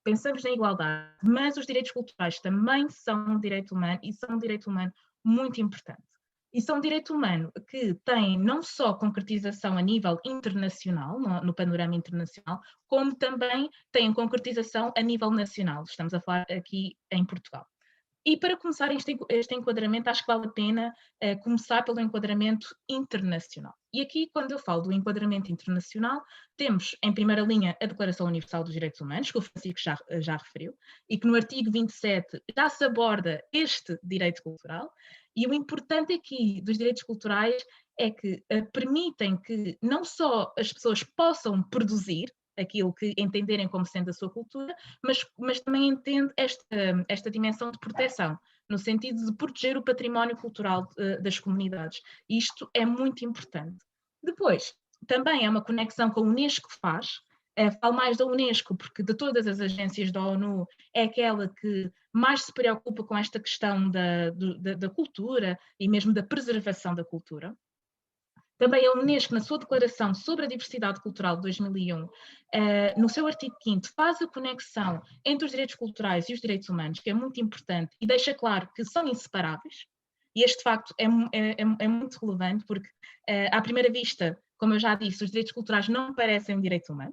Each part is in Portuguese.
pensamos na igualdade, mas os direitos culturais também são um direito humano e são um direito humano muito importante. E são um direito humano que tem não só concretização a nível internacional, no panorama internacional, como também tem concretização a nível nacional. Estamos a falar aqui em Portugal. E para começar este enquadramento, acho que vale a pena começar pelo enquadramento internacional. E aqui, quando eu falo do enquadramento internacional, temos em primeira linha a Declaração Universal dos Direitos Humanos, que o Francisco já referiu, e que no artigo 27 já se aborda este direito cultural. E o importante aqui dos direitos culturais é que permitem que não só as pessoas possam produzir aquilo que entenderem como sendo a sua cultura, mas também entende esta dimensão de proteção, no sentido de proteger o património cultural das comunidades. Isto é muito importante. Depois, também é uma conexão com a Unesco que faz. Falo mais da Unesco porque de todas as agências da ONU é aquela que mais se preocupa com esta questão da cultura e mesmo da preservação da cultura. Também a Unesco, na sua declaração sobre a diversidade cultural de 2001, no seu artigo 5º, faz a conexão entre os direitos culturais e os direitos humanos, que é muito importante, e deixa claro que são inseparáveis. E este facto é muito relevante, porque, à primeira vista, como eu já disse, os direitos culturais não parecem um direito humano.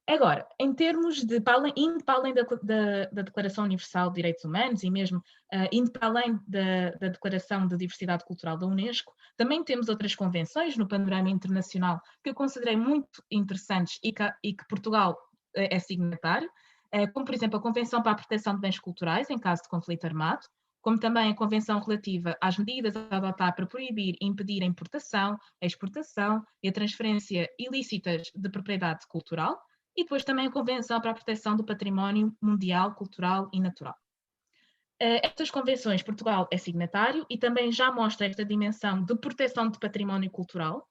Agora, em termos de, indo para além da Declaração Universal de Direitos Humanos e mesmo indo para além da Declaração de Diversidade Cultural da Unesco, também temos outras convenções no panorama internacional que eu considerei muito interessantes e que Portugal é signatário, como, por exemplo, a Convenção para a Proteção de Bens Culturais em caso de conflito armado, como também a Convenção relativa às medidas a adotar para proibir e impedir a importação, a exportação e a transferência ilícitas de propriedade cultural, e depois também a Convenção para a Proteção do Património Mundial, Cultural e Natural. Estas convenções, Portugal é signatário e também já mostra esta dimensão de proteção de património cultural,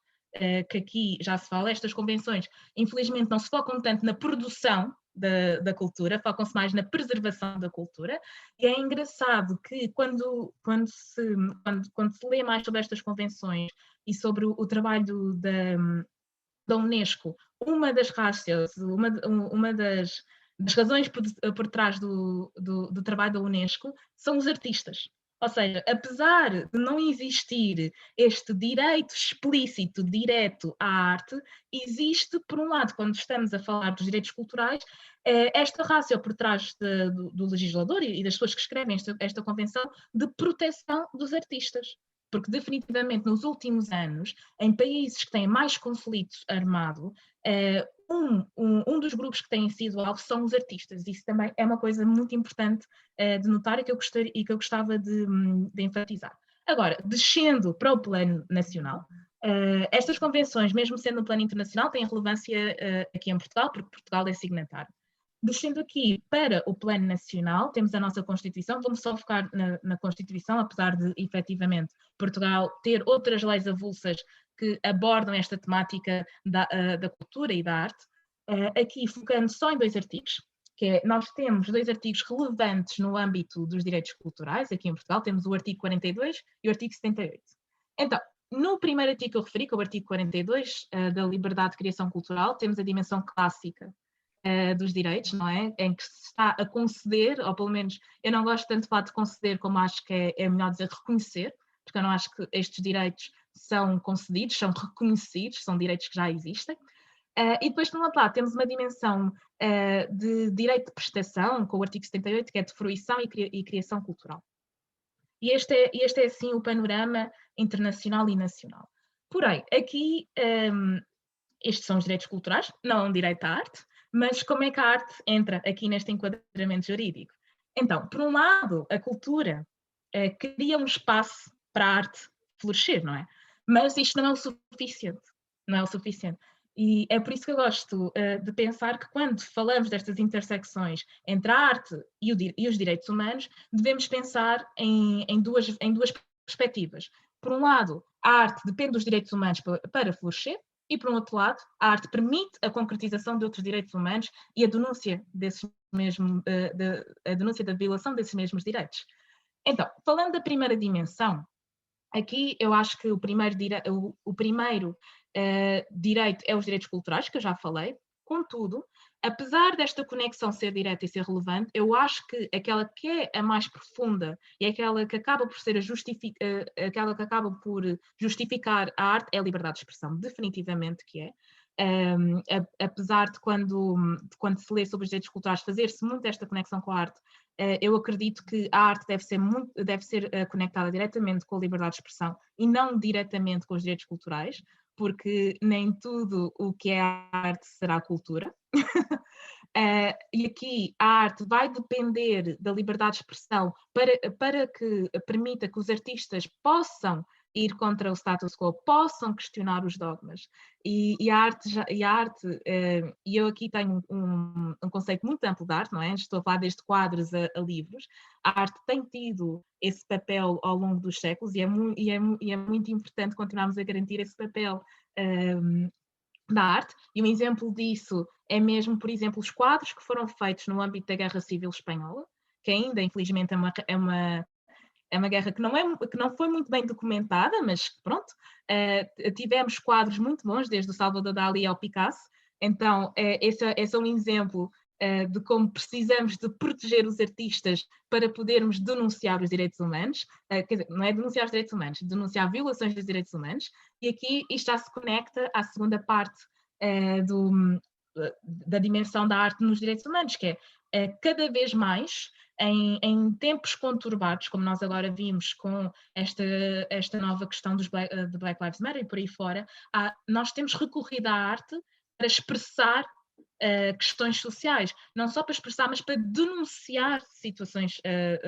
que aqui já se fala. Estas convenções, infelizmente, não se focam tanto na produção da cultura, focam-se mais na preservação da cultura, e é engraçado que quando se lê mais sobre estas convenções e sobre o trabalho da Unesco, uma das rácios, uma das razões por trás do trabalho da Unesco são os artistas. Ou seja, apesar de não existir este direito explícito, direto à arte, existe, por um lado, quando estamos a falar dos direitos culturais, esta rácio por trás do legislador e das pessoas que escrevem esta convenção de proteção dos artistas. Porque definitivamente nos últimos anos, em países que têm mais conflito armado, um dos grupos que têm sido alvo são os artistas. Isso também é uma coisa muito importante de notar e que eu gostava de enfatizar. Agora, descendo para o plano nacional, estas convenções, mesmo sendo no plano internacional, têm relevância aqui em Portugal, porque Portugal é signatário. Descendo aqui para o plano nacional, temos a nossa Constituição, vamos só focar na Constituição, apesar de, efetivamente, Portugal ter outras leis avulsas que abordam esta temática da cultura e da arte. Aqui, focando só em 2 artigos, que é, nós temos 2 artigos relevantes no âmbito dos direitos culturais, aqui em Portugal, temos o artigo 42 e o artigo 78. Então, no primeiro artigo que eu referi, que é o artigo 42, da liberdade de criação cultural, temos a dimensão clássica dos direitos, não é? Em que se está a conceder, ou pelo menos eu não gosto tanto de falar de conceder, como acho que é melhor dizer reconhecer, porque eu não acho que estes direitos são concedidos, são reconhecidos, são direitos que já existem. E depois, por um outro lado, temos uma dimensão de direito de prestação, com o artigo 78, que é de fruição e criação cultural. E este é assim, o panorama internacional e nacional. Porém, aqui, estes são os direitos culturais, não um direito à arte, mas como é que a arte entra aqui neste enquadramento jurídico? Então, por um lado, a cultura cria um espaço para a arte florescer, não é? Mas isto não é o suficiente, não é o suficiente. E é por isso que eu gosto de pensar que quando falamos destas intersecções entre a arte e os direitos humanos, devemos pensar em duas perspectivas. Por um lado, a arte depende dos direitos humanos para florescer, e, por um outro lado, a arte permite a concretização de outros direitos humanos e a denúncia a denúncia da violação desses mesmos direitos. Então, falando da primeira dimensão, aqui eu acho que o primeiro direito é os direitos culturais, que eu já falei. Contudo, apesar desta conexão ser direta e ser relevante, eu acho que aquela que é a mais profunda e aquela que acaba por ser aquela que acaba por justificar a arte é a liberdade de expressão, definitivamente que é. Apesar de quando se lê sobre os direitos culturais fazer-se muito esta conexão com a arte, eu acredito que a arte deve ser conectada diretamente com a liberdade de expressão e não diretamente com os direitos culturais, porque nem tudo o que é arte será cultura. E aqui a arte vai depender da liberdade de expressão para que permita que os artistas possam ir contra o status quo, possam questionar os dogmas. E eu aqui tenho um conceito muito amplo de arte, não é? Estou a falar desde quadros a livros. A arte tem tido esse papel ao longo dos séculos e é muito importante continuarmos a garantir esse papel da arte, e um exemplo disso é mesmo, por exemplo, os quadros que foram feitos no âmbito da Guerra Civil Espanhola, que ainda, infelizmente, é uma guerra que não foi muito bem documentada, mas pronto, tivemos quadros muito bons, desde o Salvador Dalí ao Picasso, então esse é um exemplo de como precisamos de proteger os artistas para podermos denunciar os direitos humanos, quer dizer, não é denunciar os direitos humanos, denunciar violações dos direitos humanos, e aqui isto já se conecta à segunda parte da dimensão da arte nos direitos humanos, que é cada vez mais em tempos conturbados, como nós agora vimos com esta nova questão de Black Lives Matter e por aí fora, nós temos recorrido à arte para expressar questões sociais, não só para expressar, mas para denunciar situações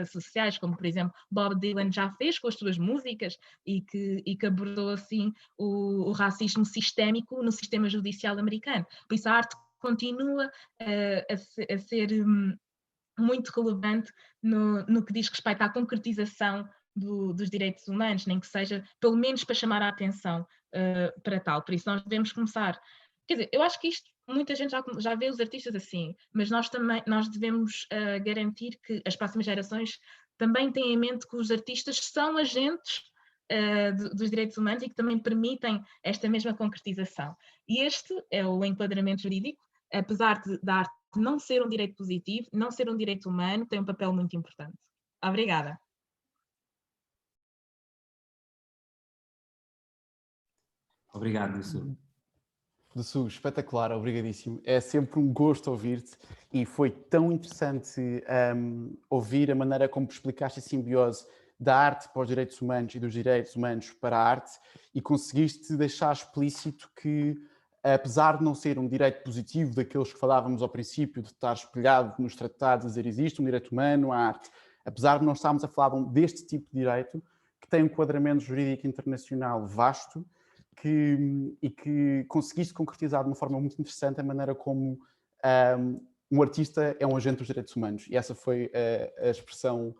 sociais, como por exemplo Bob Dylan já fez com as suas músicas e que abordou assim o racismo sistémico no sistema judicial americano. Por isso a arte continua a ser muito relevante no que diz respeito à concretização dos direitos humanos, nem que seja pelo menos para chamar a atenção para tal. Por isso nós devemos começar. Quer dizer, eu acho que isto muita gente já vê os artistas assim, mas nós devemos garantir que as próximas gerações também têm em mente que os artistas são agentes dos direitos humanos e que também permitem esta mesma concretização. E este é o enquadramento jurídico, apesar da arte não ser um direito positivo, não ser um direito humano, tem um papel muito importante. Obrigada. Obrigado, Dussu. Dussu, espetacular, obrigadíssimo. É sempre um gosto ouvir-te e foi tão interessante ouvir a maneira como explicaste a simbiose da arte para os direitos humanos e dos direitos humanos para a arte, e conseguiste deixar explícito que, apesar de não ser um direito positivo daqueles que falávamos ao princípio, de estar espelhado nos tratados, dizer existe um direito humano, a arte, apesar de não estarmos a falar deste tipo de direito, que tem um enquadramento jurídico internacional vasto, e que conseguiste concretizar de uma forma muito interessante a maneira como um artista é um agente dos direitos humanos. E essa foi a expressão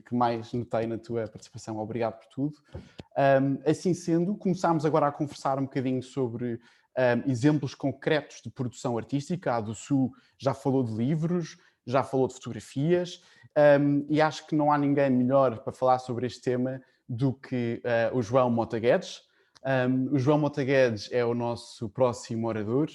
que mais notei na tua participação. Obrigado por tudo. Assim sendo, começámos agora a conversar um bocadinho sobre exemplos concretos de produção artística. A Dussu já falou de livros, já falou de fotografias, e acho que não há ninguém melhor para falar sobre este tema do que o João Mota Guedes. O João Mota Guedes é o nosso próximo orador.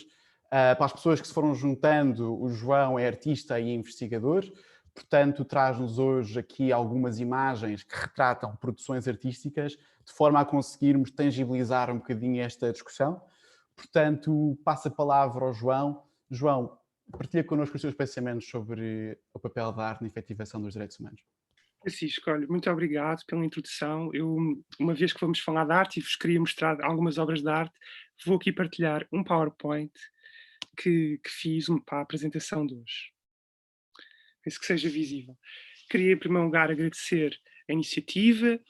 Para as pessoas que se foram juntando, o João é artista e investigador, portanto traz-nos hoje aqui algumas imagens que retratam produções artísticas, de forma a conseguirmos tangibilizar um bocadinho esta discussão. Portanto, passo a palavra ao João. João, partilha connosco os seus pensamentos sobre o papel da arte na efetivação dos direitos humanos. Francisco, olha, muito obrigado pela introdução. Eu, uma vez que vamos falar de arte e vos queria mostrar algumas obras de arte, vou aqui partilhar um PowerPoint que fiz para a apresentação de hoje. Penso que seja visível. Queria, em primeiro lugar, agradecer a iniciativa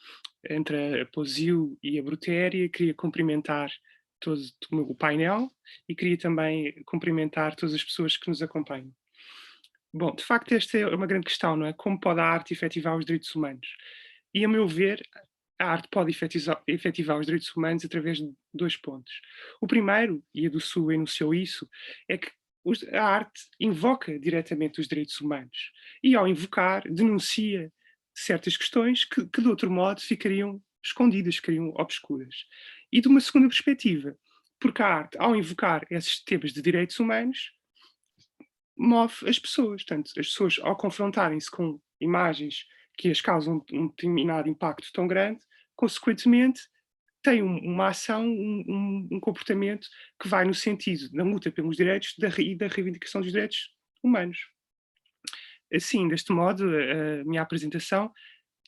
entre a Posil e a Brutéria. Queria cumprimentar todo o painel e queria também cumprimentar todas as pessoas que nos acompanham. Bom, de facto, esta é uma grande questão, não é? Como pode a arte efetivar os direitos humanos? E, a meu ver, a arte pode efetivar os direitos humanos através de dois pontos. O primeiro, e a Dussu enunciou isso, é que a arte invoca diretamente os direitos humanos e, ao invocar, denuncia certas questões que de outro modo ficariam escondidas, ficariam obscuras. E, de uma segunda perspectiva, Porque a arte, ao invocar esses temas de direitos humanos, move as pessoas. Portanto, as pessoas, ao confrontarem-se com imagens que as causam um determinado impacto tão grande, consequentemente, têm uma ação, um comportamento que vai no sentido da luta pelos direitos e da reivindicação dos direitos humanos. Assim, deste modo, a minha apresentação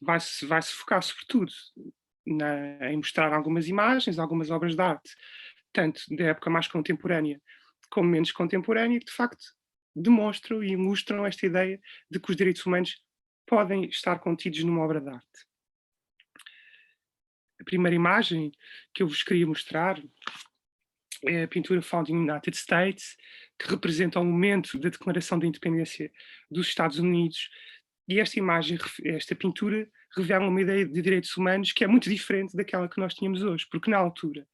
vai-se focar sobretudo em mostrar algumas imagens, algumas obras de arte, tanto da época mais contemporânea como menos contemporânea, que de facto demonstram e ilustram esta ideia de que os direitos humanos podem estar contidos numa obra de arte. A primeira imagem que eu vos queria mostrar é a pintura Founding United States, que representa o momento da declaração da independência dos Estados Unidos. E esta imagem, esta pintura, revela uma ideia de direitos humanos que é muito diferente daquela que nós tínhamos hoje, porque na altura,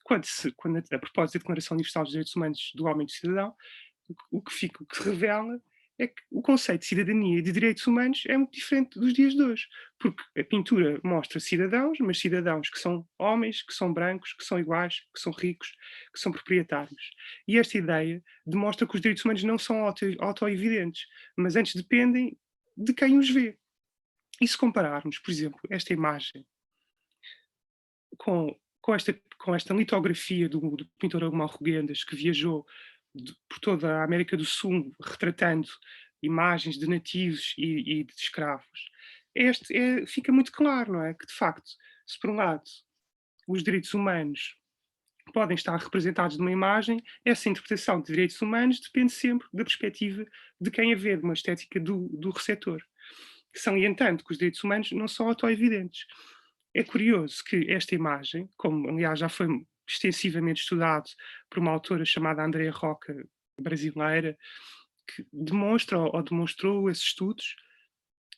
quando a propósito da Declaração Universal dos Direitos Humanos do Homem e do Cidadão, o que se revela é que o conceito de cidadania e de direitos humanos é muito diferente dos dias de hoje, porque a pintura mostra cidadãos, mas cidadãos que são homens, que são brancos, que são iguais, que são ricos, que são proprietários. E esta ideia demonstra que os direitos humanos não são auto-evidentes, mas antes dependem de quem os vê. E se compararmos, por exemplo, esta imagem com esta litografia do pintor alemão Rugendas, que viajou por toda a América do Sul, retratando imagens de nativos e de escravos, fica muito claro, não é? Que, de facto, se por um lado os direitos humanos podem estar representados numa imagem, essa interpretação de direitos humanos depende sempre da perspectiva de quem a vê, de uma estética do receptor. Salientando que os direitos humanos não são auto-evidentes. É curioso que esta imagem, como aliás já foi extensivamente estudado por uma autora chamada Andrea Roca, brasileira, que demonstra ou demonstrou esses estudos,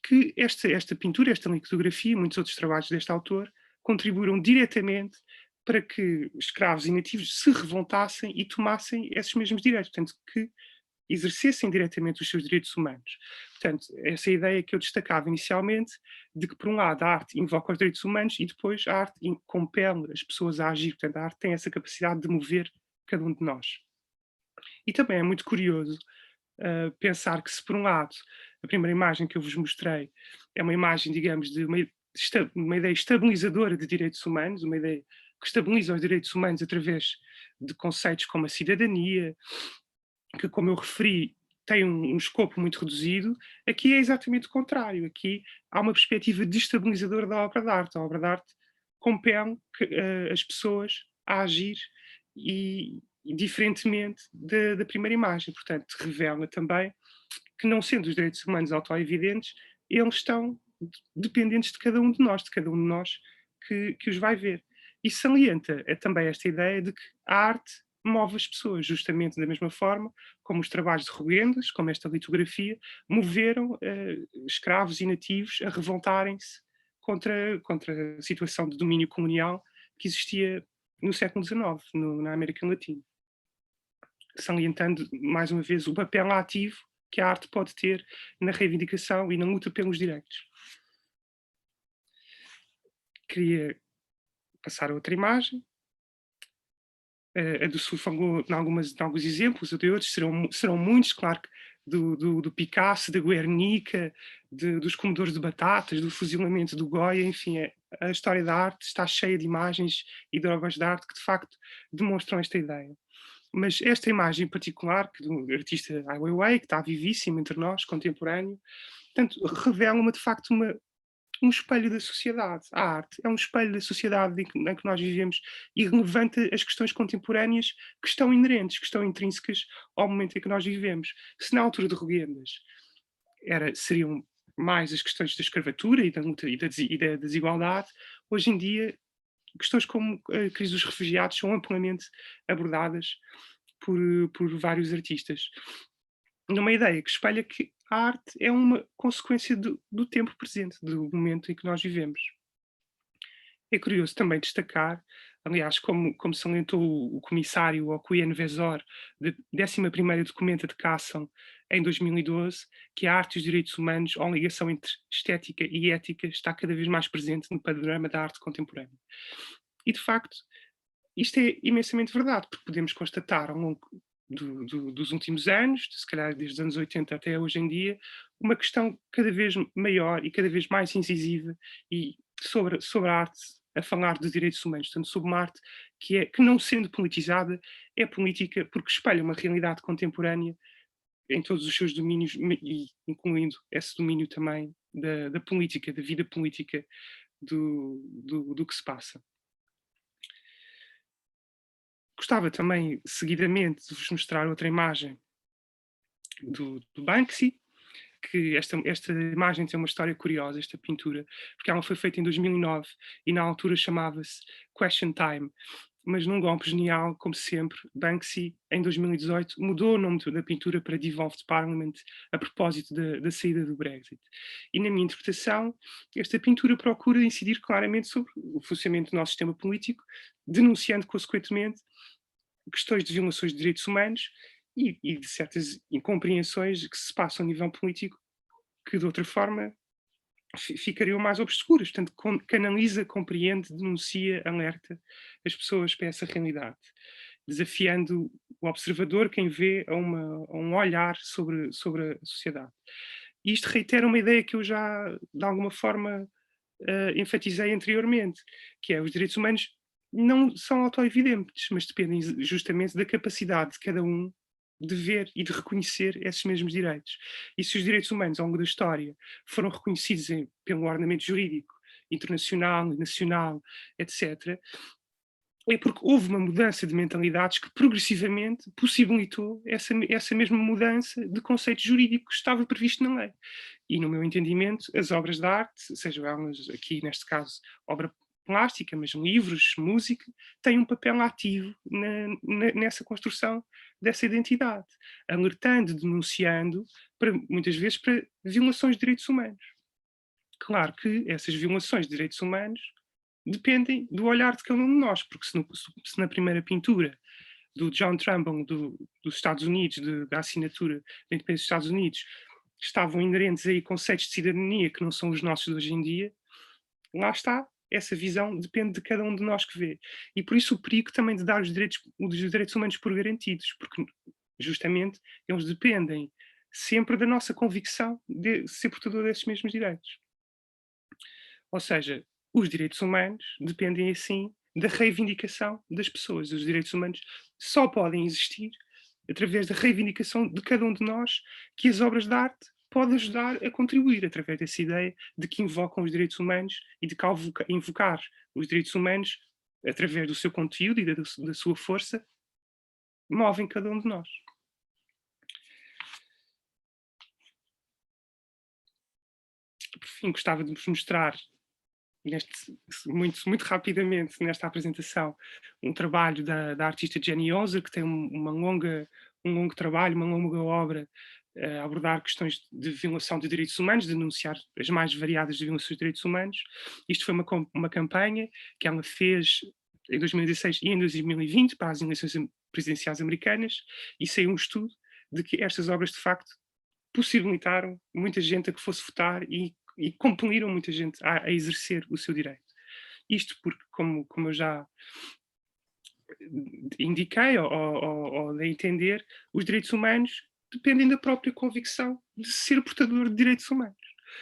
que esta pintura, esta litografia e muitos outros trabalhos deste autor contribuíram diretamente para que escravos e nativos se revoltassem e tomassem esses mesmos direitos, portanto, que exercessem diretamente os seus direitos humanos. Portanto, essa ideia que eu destacava inicialmente, de que por um lado a arte invoca os direitos humanos e depois a arte compele as pessoas a agir, portanto a arte tem essa capacidade de mover cada um de nós. E também é muito curioso pensar que se por um lado a primeira imagem que eu vos mostrei é uma imagem, digamos, de uma ideia estabilizadora de direitos humanos, uma ideia que estabiliza os direitos humanos através de conceitos como a cidadania, que, como eu referi, tem um escopo muito reduzido, aqui é exatamente o contrário. Aqui há uma perspectiva destabilizadora da obra de arte. A obra de arte compele as pessoas a agir e diferentemente da primeira imagem. Portanto, revela também que, não sendo os direitos humanos auto-evidentes, eles estão dependentes de cada um de nós que os vai ver. E salienta também esta ideia de que a arte move as pessoas, justamente da mesma forma como os trabalhos de Rugendas, como esta litografia, moveram escravos e nativos a revoltarem-se contra a situação de domínio colonial que existia no século XIX, na América Latina. Salientando, mais uma vez, o papel ativo que a arte pode ter na reivindicação e na luta pelos direitos. Queria passar a outra imagem. A do Sul falou em alguns exemplos, de outros serão muitos, claro, do Picasso, da Guernica, dos comedores de batatas, do fuzilamento do Goya, enfim, a história da arte está cheia de imagens e de obras de arte que de facto demonstram esta ideia. Mas esta imagem em particular, do artista Ai Weiwei, que está vivíssimo entre nós, contemporâneo, portanto, revela-me de facto um espelho da sociedade. A arte é um espelho da sociedade em que nós vivemos e levanta as questões contemporâneas que estão inerentes, que estão intrínsecas ao momento em que nós vivemos. Se na altura de Rugendas seriam mais as questões da escravatura e da luta e da desigualdade, hoje em dia questões como a crise dos refugiados são amplamente abordadas por vários artistas. Numa ideia que espelha que a arte é uma consequência do tempo presente, do momento em que nós vivemos. É curioso também destacar, aliás, como salientou o comissário Okoye Vezor, da 11ª documenta de Cassel, em 2012, que a arte e os direitos humanos, ou a ligação entre estética e ética, está cada vez mais presente no panorama da arte contemporânea. E, de facto, isto é imensamente verdade, porque podemos constatar ao longo dos últimos anos, se calhar desde os anos 80 até hoje em dia, uma questão cada vez maior e cada vez mais incisiva e sobre a arte, a falar de direitos humanos, portanto, sobre uma arte que não sendo politizada, é política porque espelha uma realidade contemporânea em todos os seus domínios, e incluindo esse domínio também da política, da vida política do que se passa. Gostava também, seguidamente, de vos mostrar outra imagem do Banksy, que esta imagem tem uma história curiosa, esta pintura, porque ela foi feita em 2009 e na altura chamava-se Question Time, mas num golpe genial, como sempre, Banksy, em 2018, mudou o nome da pintura para Devolved Parliament, a propósito da saída do Brexit. E na minha interpretação, esta pintura procura incidir claramente sobre o funcionamento do nosso sistema político, denunciando, consequentemente, questões de violações de direitos humanos e de certas incompreensões que se passam a nível político que, de outra forma, ficariam mais obscuras. Portanto, canaliza, compreende, denuncia, alerta as pessoas para essa realidade, desafiando o observador, quem vê, a um olhar sobre a sociedade. E isto reitera uma ideia que eu já, de alguma forma, enfatizei anteriormente, que é os direitos humanos não são autoevidentes, mas dependem justamente da capacidade de cada um de ver e de reconhecer esses mesmos direitos. E se os direitos humanos, ao longo da história, foram reconhecidos pelo ordenamento jurídico internacional, nacional, etc., é porque houve uma mudança de mentalidades que progressivamente possibilitou essa mesma mudança de conceito jurídico que estava previsto na lei. E, no meu entendimento, as obras de arte, sejam elas aqui, neste caso, obra plástica, mas livros, música, têm um papel ativo nessa construção dessa identidade, alertando, denunciando, muitas vezes, para violações de direitos humanos. Claro que essas violações de direitos humanos dependem do olhar de cada um de nós, porque se na primeira pintura do John Trumbull dos Estados Unidos, da assinatura da independência dos Estados Unidos, estavam inerentes aí conceitos de cidadania que não são os nossos de hoje em dia, lá está, essa visão depende de cada um de nós que vê. E por isso o perigo também de dar os direitos humanos por garantidos, porque justamente eles dependem sempre da nossa convicção de ser portador desses mesmos direitos. Ou seja, os direitos humanos dependem, assim, da reivindicação das pessoas. Os direitos humanos só podem existir através da reivindicação de cada um de nós, que as obras de arte podem ajudar a contribuir através dessa ideia de que invocam os direitos humanos e de que, ao invocar os direitos humanos, através do seu conteúdo e da sua força, movem cada um de nós. Por fim, gostava de vos mostrar muito rapidamente nesta apresentação, um trabalho da artista Jenny Ozer, que tem um longo trabalho, uma longa obra a abordar questões de violação de direitos humanos, denunciar as mais variadas violações de direitos humanos. Isto foi uma campanha que ela fez em 2016 e em 2020 para as eleições presidenciais americanas, e saiu um estudo de que estas obras de facto possibilitaram muita gente a que fosse votar e compeliram muita gente a exercer o seu direito. Isto porque, como eu já indiquei ou dei a entender, os direitos humanos dependem da própria convicção de ser portador de direitos humanos.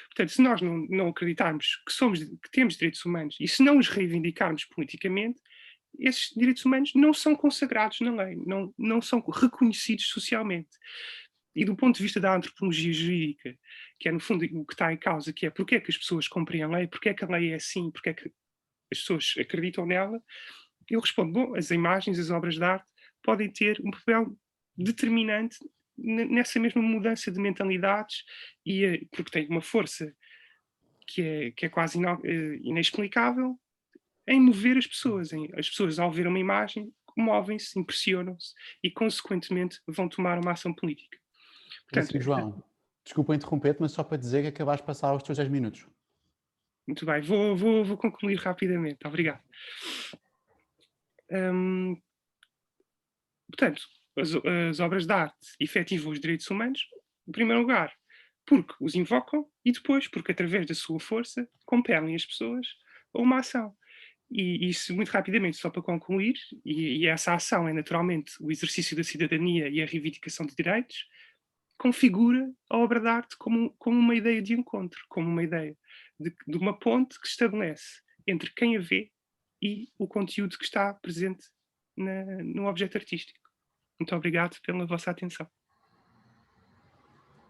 Portanto, se nós não acreditarmos que temos direitos humanos e se não os reivindicarmos politicamente, esses direitos humanos não são consagrados na lei, não são reconhecidos socialmente. E do ponto de vista da antropologia jurídica, que é no fundo o que está em causa, que é porque é que as pessoas cumprem a lei, porque é que a lei é assim, porque é que as pessoas acreditam nela, eu respondo, bom, as imagens, as obras de arte podem ter um papel determinante nessa mesma mudança de mentalidades, porque tem uma força que é quase inexplicável em mover as pessoas. As pessoas, ao ver uma imagem, movem-se, impressionam-se e, consequentemente, vão tomar uma ação política. Portanto, João, desculpa interromper-te, mas só para dizer que acabaste de passar os teus 10 minutos. Muito bem, vou concluir rapidamente. Obrigado. Portanto, as obras de arte efetivam os direitos humanos, em primeiro lugar, porque os invocam e depois porque, através da sua força, compelem as pessoas a uma ação. E isso, muito rapidamente, só para concluir, e essa ação é naturalmente o exercício da cidadania e a reivindicação de direitos, configura a obra de arte como uma ideia de encontro, como uma ideia de uma ponte que estabelece entre quem a vê e o conteúdo que está presente no objeto artístico. Muito obrigado pela vossa atenção.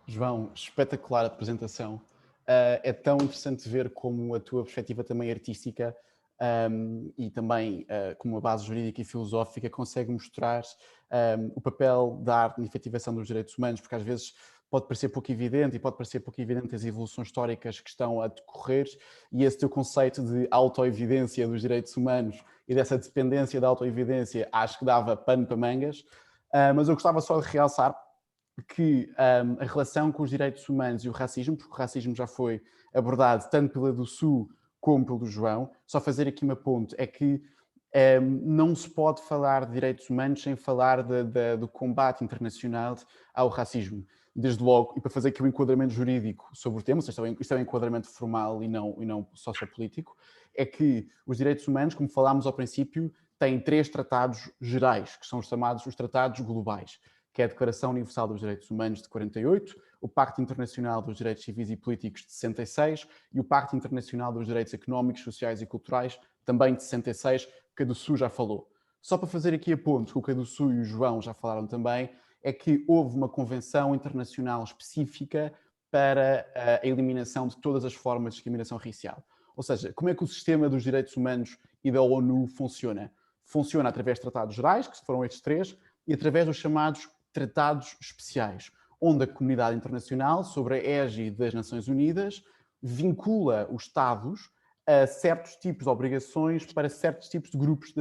João, espetacular a apresentação. É tão interessante ver como a tua perspectiva também artística e também como uma base jurídica e filosófica consegue mostrar o papel da arte na efetivação dos direitos humanos, porque às vezes pode parecer pouco evidente e pode parecer pouco evidente as evoluções históricas que estão a decorrer, e esse teu conceito de autoevidência dos direitos humanos e dessa dependência da autoevidência acho que dava pano para mangas, mas eu gostava só de realçar que a relação com os direitos humanos e o racismo, porque o racismo já foi abordado tanto pela do Sul como pelo João, só fazer aqui uma ponte, é que não se pode falar de direitos humanos sem falar do combate internacional ao racismo. Desde logo, e para fazer aqui um enquadramento jurídico sobre o tema, isto é um enquadramento formal e não sociopolítico, é que os direitos humanos, como falámos ao princípio, têm 3 tratados gerais, que são os chamados os tratados globais, que é a Declaração Universal dos Direitos Humanos de 48, o Pacto Internacional dos Direitos Civis e Políticos de 66 e o Pacto Internacional dos Direitos Económicos, Sociais e Culturais, também de 66, que a do Sul já falou. Só para fazer aqui a ponto, o que a do Sul e o João já falaram também, é que houve uma convenção internacional específica para a eliminação de todas as formas de discriminação racial. Ou seja, como é que o sistema dos direitos humanos e da ONU funciona? Funciona através de tratados gerais, que foram estes 3, e através dos chamados tratados especiais, onde a comunidade internacional, sobre a égide das Nações Unidas, vincula os Estados a certos tipos de obrigações para certos tipos de grupos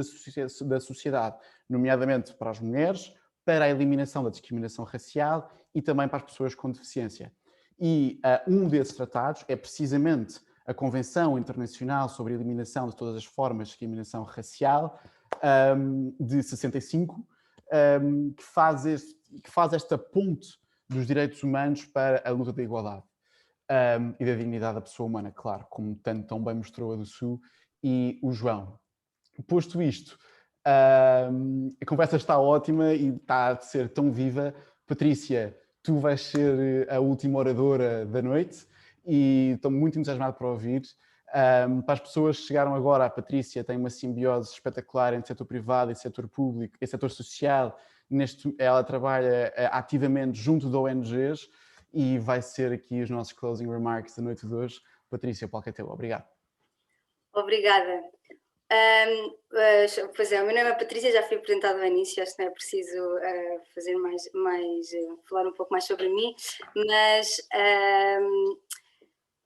da sociedade, nomeadamente para as mulheres, para a eliminação da discriminação racial e também para as pessoas com deficiência. E um desses tratados é precisamente a Convenção Internacional sobre a Eliminação de Todas as Formas de Discriminação Racial, de 65, que faz esta ponte dos direitos humanos para a luta da igualdade e da dignidade da pessoa humana, claro, como tão bem mostrou a do Sul e o João. Posto isto, a conversa está ótima e está a ser tão viva. Patrícia, tu vais ser a última oradora da noite e estou muito entusiasmado para ouvir. Para as pessoas que chegaram agora, a Patrícia tem uma simbiose espetacular entre setor privado e setor público e setor social. Ela trabalha ativamente junto de ONGs e vai ser aqui os nossos closing remarks da noite de hoje. Patrícia, o palco é teu. Obrigado. Obrigada. Pois é, o meu nome é Patrícia, já fui apresentada no início, acho que não é preciso fazer falar um pouco mais sobre mim, mas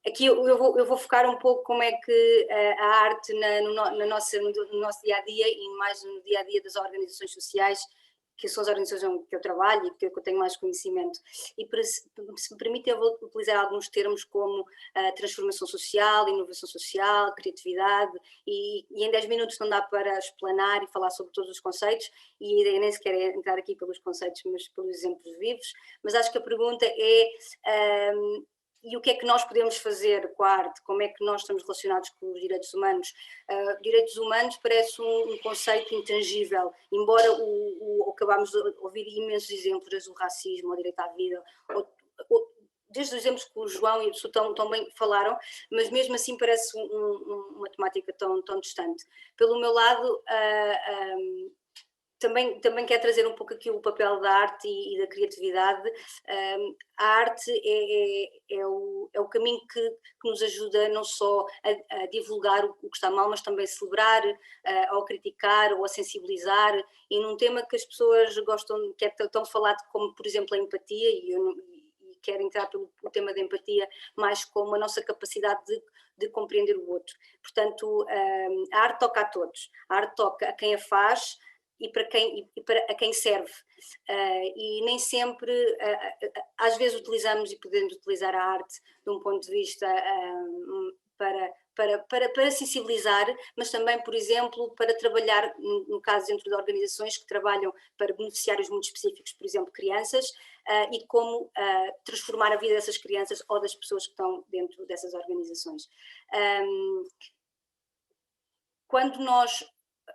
aqui eu vou focar um pouco como é que a arte no nosso dia-a-dia e mais no dia-a-dia das organizações sociais, que são as organizações que eu trabalho e que eu tenho mais conhecimento. E se me permite, eu vou utilizar alguns termos como transformação social, inovação social, criatividade, e em 10 minutos não dá para explanar e falar sobre todos os conceitos, e a ideia nem sequer é entrar aqui pelos conceitos, mas pelos exemplos vivos, mas acho que a pergunta é... e o que é que nós podemos fazer com a arte? Como é que nós estamos relacionados com os direitos humanos? Direitos humanos parece um conceito intangível, embora acabámos de ouvir imensos exemplos, desde o racismo, o direito à vida, desde os exemplos que o João e o Su tão bem falaram, mas mesmo assim parece uma temática tão distante. Pelo meu lado, também quero trazer um pouco aqui o papel da arte e da criatividade. A arte é o caminho que nos ajuda não só a divulgar o que está mal, mas também a celebrar, ou a criticar, ou a sensibilizar, e num tema que as pessoas gostam, que é tão falado como, por exemplo, a empatia, e quero entrar pelo tema da empatia mais como a nossa capacidade de compreender o outro. Portanto, a arte toca a todos, a arte toca a quem a faz, e para quem serve, e nem sempre, às vezes utilizamos e podemos utilizar a arte de um ponto de vista para sensibilizar, mas também, por exemplo, para trabalhar, no caso dentro de organizações que trabalham para beneficiários muito específicos, por exemplo, crianças, e como transformar a vida dessas crianças ou das pessoas que estão dentro dessas organizações. quando nós,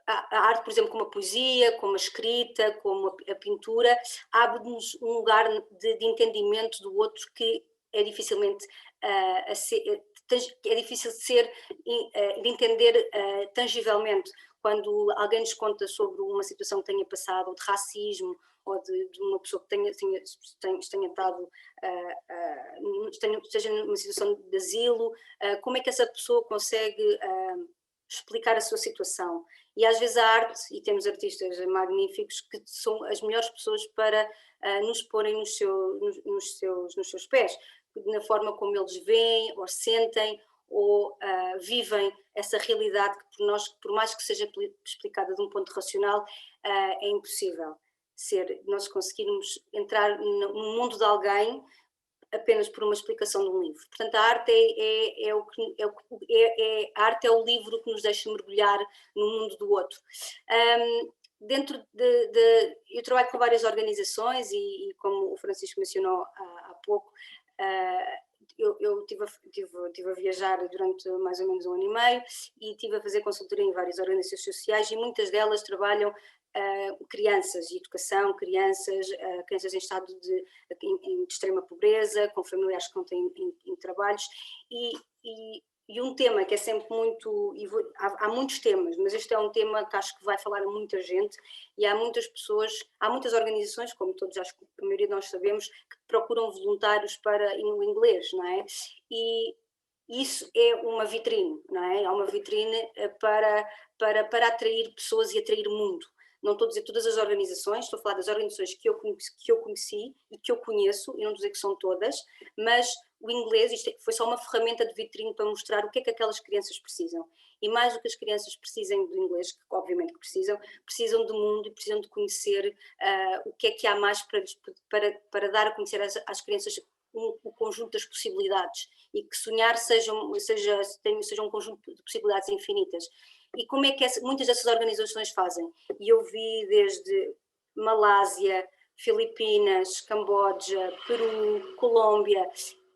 a arte, por exemplo, como a poesia, como a escrita, como a pintura, abre-nos um lugar de entendimento do outro que é dificilmente é difícil de entender tangivelmente. Quando alguém nos conta sobre uma situação que tenha passado, ou de racismo, ou de uma pessoa que tenha estado, esteja numa situação de asilo, como é que essa pessoa consegue explicar a sua situação? E às vezes a arte, e temos artistas magníficos que são as melhores pessoas para nos porem nos seus pés, na forma como eles veem ou sentem ou vivem essa realidade que por mais que seja explicada de um ponto racional, é impossível nós conseguirmos entrar no mundo de alguém apenas por uma explicação de um livro. Portanto, a arte a arte é o livro que nos deixa mergulhar no mundo do outro. Eu trabalho com várias organizações e como o Francisco mencionou há pouco, eu estive a viajar durante mais ou menos 1 ano e meio e estive a fazer consultoria em várias organizações sociais e muitas delas trabalham crianças e educação, crianças em estado de extrema pobreza, com familiares que não têm em trabalhos e um tema que é sempre muito, há muitos temas, mas este é um tema que acho que vai falar a muita gente e há muitas pessoas, há muitas organizações, como todos, acho que a maioria de nós sabemos, que procuram voluntários no inglês, não é? E isso é uma vitrine, não é? É uma vitrine para atrair pessoas e atrair o mundo. Não estou a dizer todas as organizações, estou a falar das organizações que eu conheci e que eu conheço, e não estou a dizer que são todas, mas o inglês, isto foi só uma ferramenta de vitrine para mostrar o que é que aquelas crianças precisam. E mais do que as crianças precisem do inglês, que obviamente que precisam do mundo e precisam de conhecer o que é que há mais para dar a conhecer às crianças o conjunto das possibilidades e que sonhar seja um conjunto de possibilidades infinitas. E como é que muitas dessas organizações fazem? E eu vi desde Malásia, Filipinas, Camboja, Peru, Colômbia,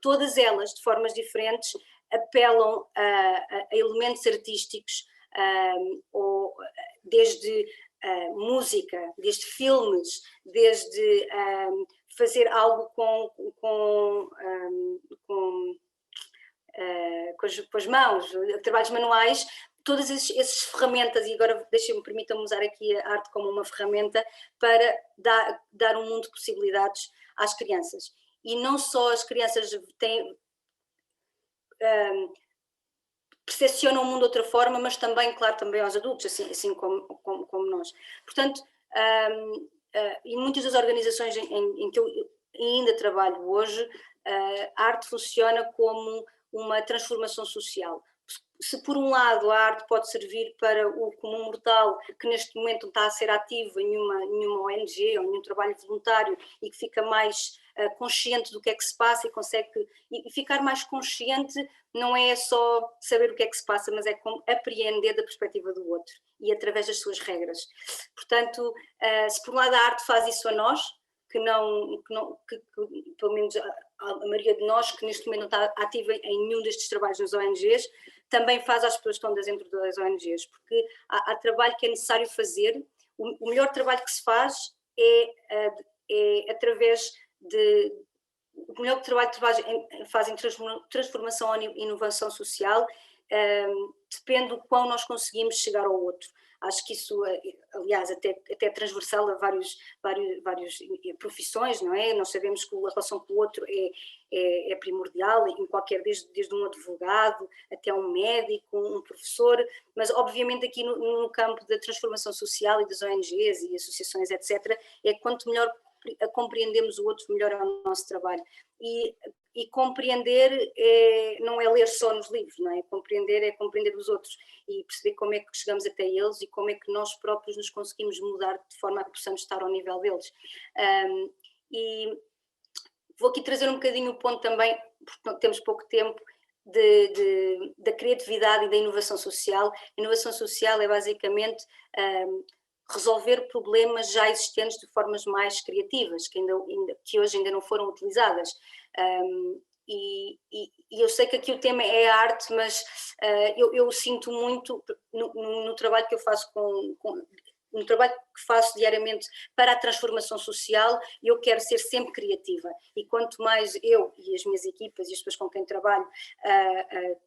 todas elas, de formas diferentes, apelam a elementos artísticos, desde música, desde filmes, desde fazer algo com as mãos, trabalhos manuais, todas essas ferramentas, e agora permitam-me usar aqui a arte como uma ferramenta para dar um mundo de possibilidades às crianças. E não só as crianças percepcionam o mundo de outra forma, mas também, claro, também aos adultos, assim como nós. Portanto, em muitas das organizações em que eu ainda trabalho hoje, a arte funciona como uma transformação social. Se por um lado a arte pode servir para o comum mortal que neste momento está a ser ativo em nenhuma ONG ou em nenhum trabalho voluntário e que fica mais consciente do que é que se passa e ficar mais consciente não é só saber o que é que se passa, mas é como apreender da perspectiva do outro e através das suas regras. Portanto, se por um lado a arte faz isso a nós, que pelo menos a maioria de nós que neste momento não está ativa em nenhum destes trabalhos nas ONGs, também faz às pessoas que estão dentro das ONGs, porque há trabalho que é necessário fazer. O melhor trabalho que se faz é através de... O melhor trabalho que fazem transformação e inovação social depende do quão nós conseguimos chegar ao outro. Acho que isso, aliás, até é transversal a várias profissões, não é? Nós sabemos que a relação com o outro é primordial, desde um advogado até um médico, um professor, mas obviamente aqui no campo da transformação social e das ONGs e associações, etc., é quanto melhor compreendemos o outro, melhor é o nosso trabalho. E compreender não é ler só nos livros, não é? Compreender é compreender os outros e perceber como é que chegamos até eles e como é que nós próprios nos conseguimos mudar de forma a que possamos estar ao nível deles. E vou aqui trazer um bocadinho o ponto também, porque temos pouco tempo, da criatividade e da inovação social. A inovação social é basicamente resolver problemas já existentes de formas mais criativas, que hoje ainda não foram utilizadas. eu sei que aqui o tema é a arte, mas eu sinto muito no trabalho que eu faço no trabalho que faço diariamente para a transformação social, eu quero ser sempre criativa, e quanto mais eu e as minhas equipas e as pessoas com quem trabalho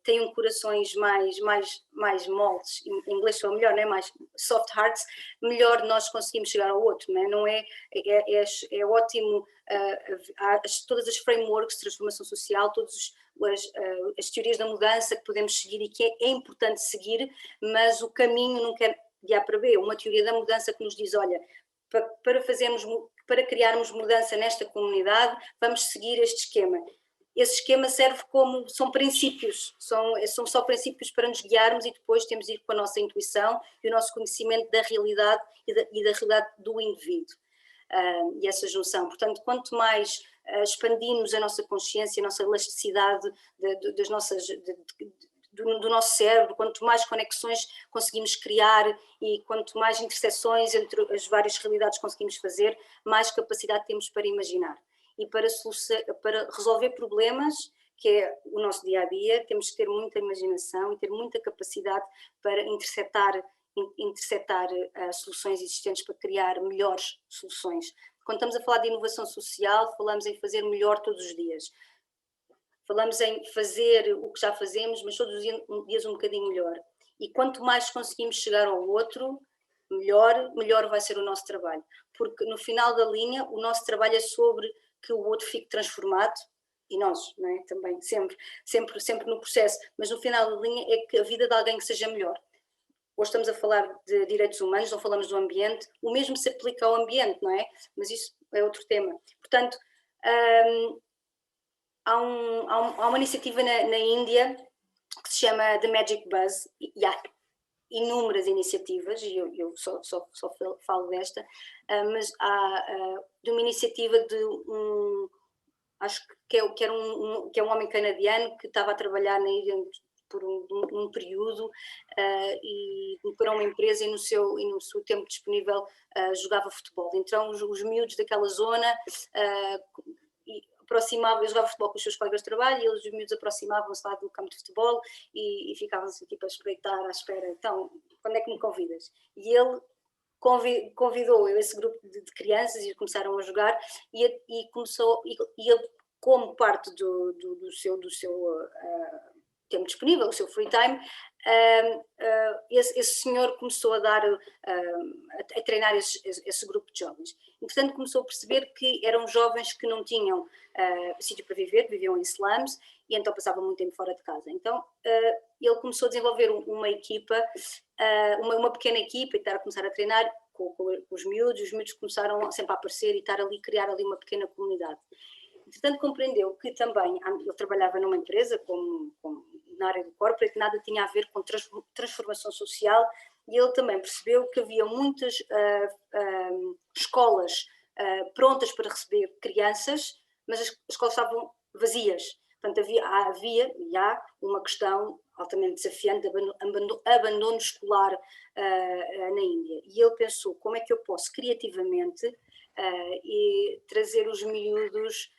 tenham corações mais moldes, em inglês sou melhor, né? Mais soft hearts, melhor nós conseguimos chegar ao outro, não é? É ótimo todas as frameworks de transformação social, todas as teorias da mudança que podemos seguir e que é importante seguir, mas o caminho não quer de A para B, uma teoria da mudança que nos diz, olha, para criarmos mudança nesta comunidade, vamos seguir este esquema. Esse esquema serve são princípios, são só princípios para nos guiarmos, e depois temos de ir com a nossa intuição e o nosso conhecimento da realidade e da realidade do indivíduo. E essa junção. Portanto, quanto mais expandimos a nossa consciência, a nossa elasticidade do nosso cérebro, quanto mais conexões conseguimos criar e quanto mais interseções entre as várias realidades conseguimos fazer, mais capacidade temos para imaginar. E para resolver problemas, que é o nosso dia-a-dia, temos que ter muita imaginação e ter muita capacidade para interceptar soluções existentes, para criar melhores soluções. Quando estamos a falar de inovação social, falamos em fazer melhor todos os dias. Falamos em fazer o que já fazemos, mas todos os dias um bocadinho melhor. E quanto mais conseguimos chegar ao outro, melhor vai ser o nosso trabalho. Porque no final da linha, o nosso trabalho é sobre que o outro fique transformado, e nós, não é? Também, sempre no processo, mas no final da linha é que a vida de alguém que seja melhor. Hoje estamos a falar de direitos humanos, não falamos do ambiente, o mesmo se aplica ao ambiente, não é? Mas isso é outro tema. Portanto, há uma iniciativa na Índia que se chama The Magic Buzz, e há inúmeras iniciativas, e eu só falo desta, mas há de uma iniciativa de acho que é um homem canadiano que estava a trabalhar na Índia por um período e para uma empresa, e no seu tempo disponível jogava futebol. Então os miúdos daquela zona eu jogava futebol com os seus colegas de trabalho, e os miúdos aproximavam-se lá do campo de futebol e ficavam-se tipo a espreitar à espera. Então, quando é que me convidas? E ele convidou esse grupo de crianças, e começaram a jogar, e ele, como parte do seu tempo disponível, o seu free time, esse senhor começou a treinar esse grupo de jovens. Entretanto, começou a perceber que eram jovens que não tinham sítio para viver, viviam em slums, e então passavam muito tempo fora de casa. Então ele começou a desenvolver uma equipa, uma pequena equipa, e começar a treinar com os miúdos começaram sempre a aparecer e criar ali uma pequena comunidade. Entretanto, compreendeu que também ele trabalhava numa empresa na área do corporate, que nada tinha a ver com transformação social, e ele também percebeu que havia muitas escolas prontas para receber crianças, mas as escolas estavam vazias. Portanto, havia e há uma questão altamente desafiante de abandono escolar na Índia. E ele pensou, como é que eu posso criativamente e trazer os miúdos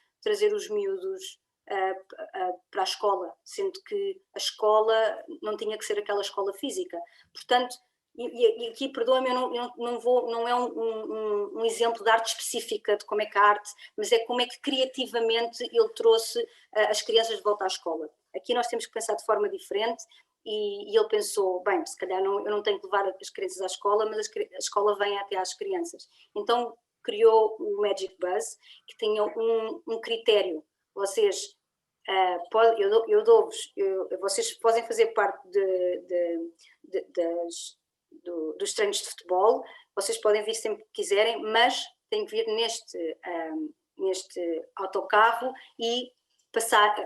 para a escola, sendo que a escola não tinha que ser aquela escola física. Portanto, e aqui, perdoa-me, não é um exemplo de arte específica de como é que a arte, mas é como é que criativamente ele trouxe as crianças de volta à escola. Aqui nós temos que pensar de forma diferente, e ele pensou, bem, se calhar eu não tenho que levar as crianças à escola, mas a escola vem até às crianças. Então criou o Magic Buzz, que tinha um critério. Vocês vocês podem fazer parte dos treinos de futebol, vocês podem vir sempre que quiserem, mas têm que vir neste autocarro e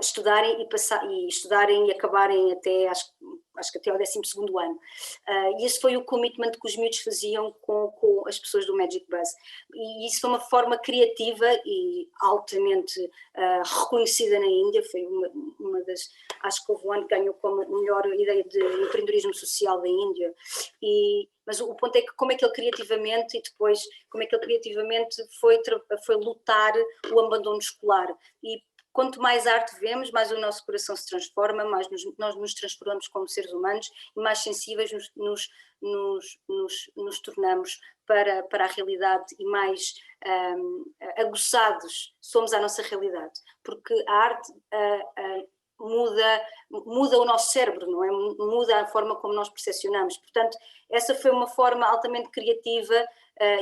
estudarem e acabarem até, acho que até ao 12º ano. E esse foi o commitment que os miúdos faziam com as pessoas do Magic Buzz. E isso foi uma forma criativa e altamente reconhecida na Índia. Foi uma das, acho que houve um ano que ganhou como melhor ideia de empreendedorismo social da Índia. Mas o ponto é que como é que ele criativamente foi lutar o abandono escolar. E quanto mais arte vemos, mais o nosso coração se transforma, mais nós nos transformamos como seres humanos e mais sensíveis nos tornamos para a realidade e mais aguçados somos à nossa realidade, porque a arte muda o nosso cérebro, não é? Muda a forma como nós percepcionamos. Portanto, essa foi uma forma altamente criativa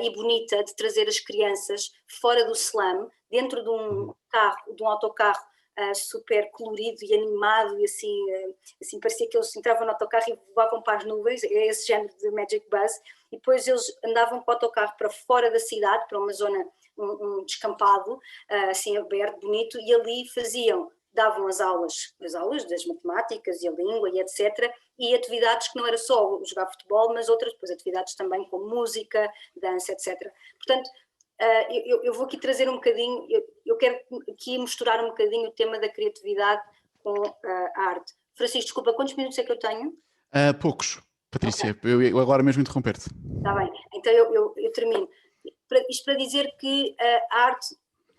e bonita de trazer as crianças fora do slum, dentro de um carro, de um autocarro super colorido e animado, e assim parecia que eles entravam no autocarro e voavam para as nuvens, é esse género de Magic Bus, e depois eles andavam com o autocarro para fora da cidade, para uma zona, um descampado, assim aberto, bonito, e ali davam as aulas das matemáticas e a língua e etc. E atividades que não era só jogar futebol, mas outras depois atividades também como música, dança, etc. Portanto, eu vou aqui trazer um bocadinho, eu quero aqui misturar um bocadinho o tema da criatividade com a arte. Francisco, desculpa, quantos minutos é que eu tenho? Poucos, Patrícia, okay. Eu agora mesmo interromper-te. Está bem, então eu termino. Isto para dizer que a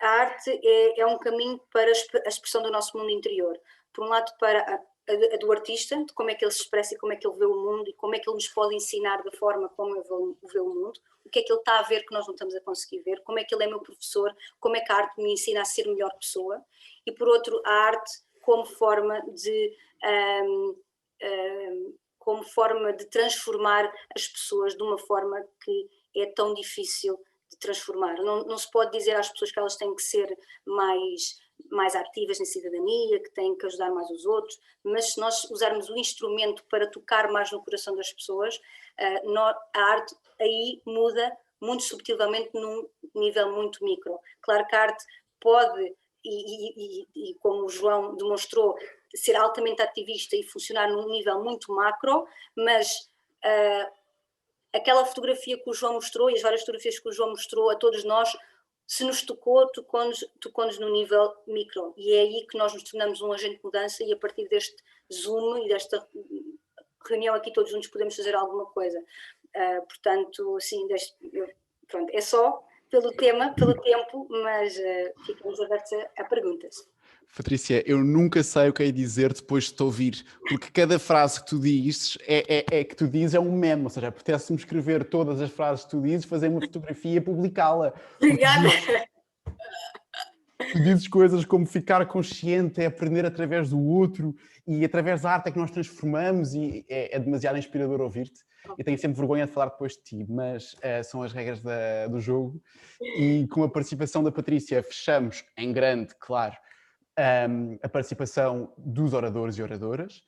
arte é um caminho para a expressão do nosso mundo interior. Por um lado, para a do artista, de como é que ele se expressa e como é que ele vê o mundo e como é que ele nos pode ensinar da forma como ele vê o mundo, o que é que ele está a ver que nós não estamos a conseguir ver, como é que ele é meu professor, como é que a arte me ensina a ser melhor pessoa, e por outro, a arte como forma de transformar as pessoas de uma forma que é tão difícil de transformar. Não se pode dizer às pessoas que elas têm que ser mais ativas na cidadania, que têm que ajudar mais os outros, mas se nós usarmos o instrumento para tocar mais no coração das pessoas, a arte aí muda muito subtilmente num nível muito micro. Claro que a arte pode, e como o João demonstrou, ser altamente ativista e funcionar num nível muito macro, mas aquela fotografia que o João mostrou e as várias fotografias que o João mostrou a todos nós, se nos tocou-nos no nível micro, e é aí que nós nos tornamos um agente de mudança, e a partir deste Zoom e desta reunião aqui todos juntos podemos fazer alguma coisa. Portanto, assim, pronto, é só pelo tempo, mas ficamos abertos a perguntas. Patrícia, eu nunca sei o que é dizer depois de te ouvir, porque cada frase que tu dizes é um meme, ou seja, apetece-me escrever todas as frases que tu dizes, fazer uma fotografia e publicá-la. Obrigada! Tu dizes coisas como ficar consciente, é aprender através do outro, e através da arte é que nós transformamos, e é demasiado inspirador ouvir-te. Eu tenho sempre vergonha de falar depois de ti, mas são as regras do jogo, e com a participação da Patrícia fechamos em grande, claro, a participação dos oradores e oradoras.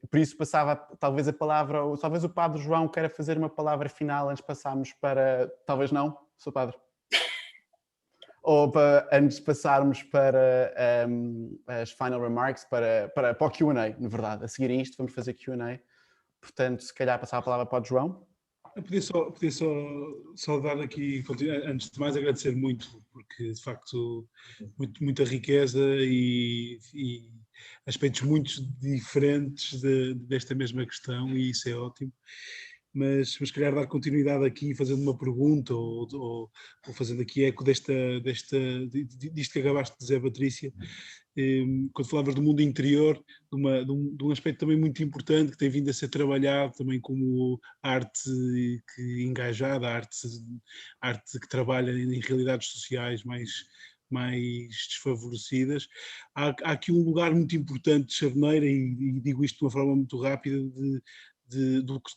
Por isso passava talvez a palavra, ou talvez o Padre João queira fazer uma palavra final antes de passarmos para... Talvez não, Sr. Padre? Ou antes de passarmos para as final remarks, para o Q&A, na verdade. A seguir a isto vamos fazer Q&A. Portanto, se calhar passar a palavra para o João. Eu podia só dar aqui, antes de mais agradecer muito, porque de facto muita riqueza e aspectos muito diferentes desta mesma questão, e isso é ótimo. Mas se calhar dar continuidade aqui fazendo uma pergunta ou fazendo aqui eco disto que acabaste de dizer, Patrícia, quando falavas do mundo interior, de um aspecto também muito importante que tem vindo a ser trabalhado também como arte engajada, arte que trabalha em realidades sociais mais desfavorecidas. Há aqui um lugar muito importante de Charneira, e digo isto de uma forma muito rápida,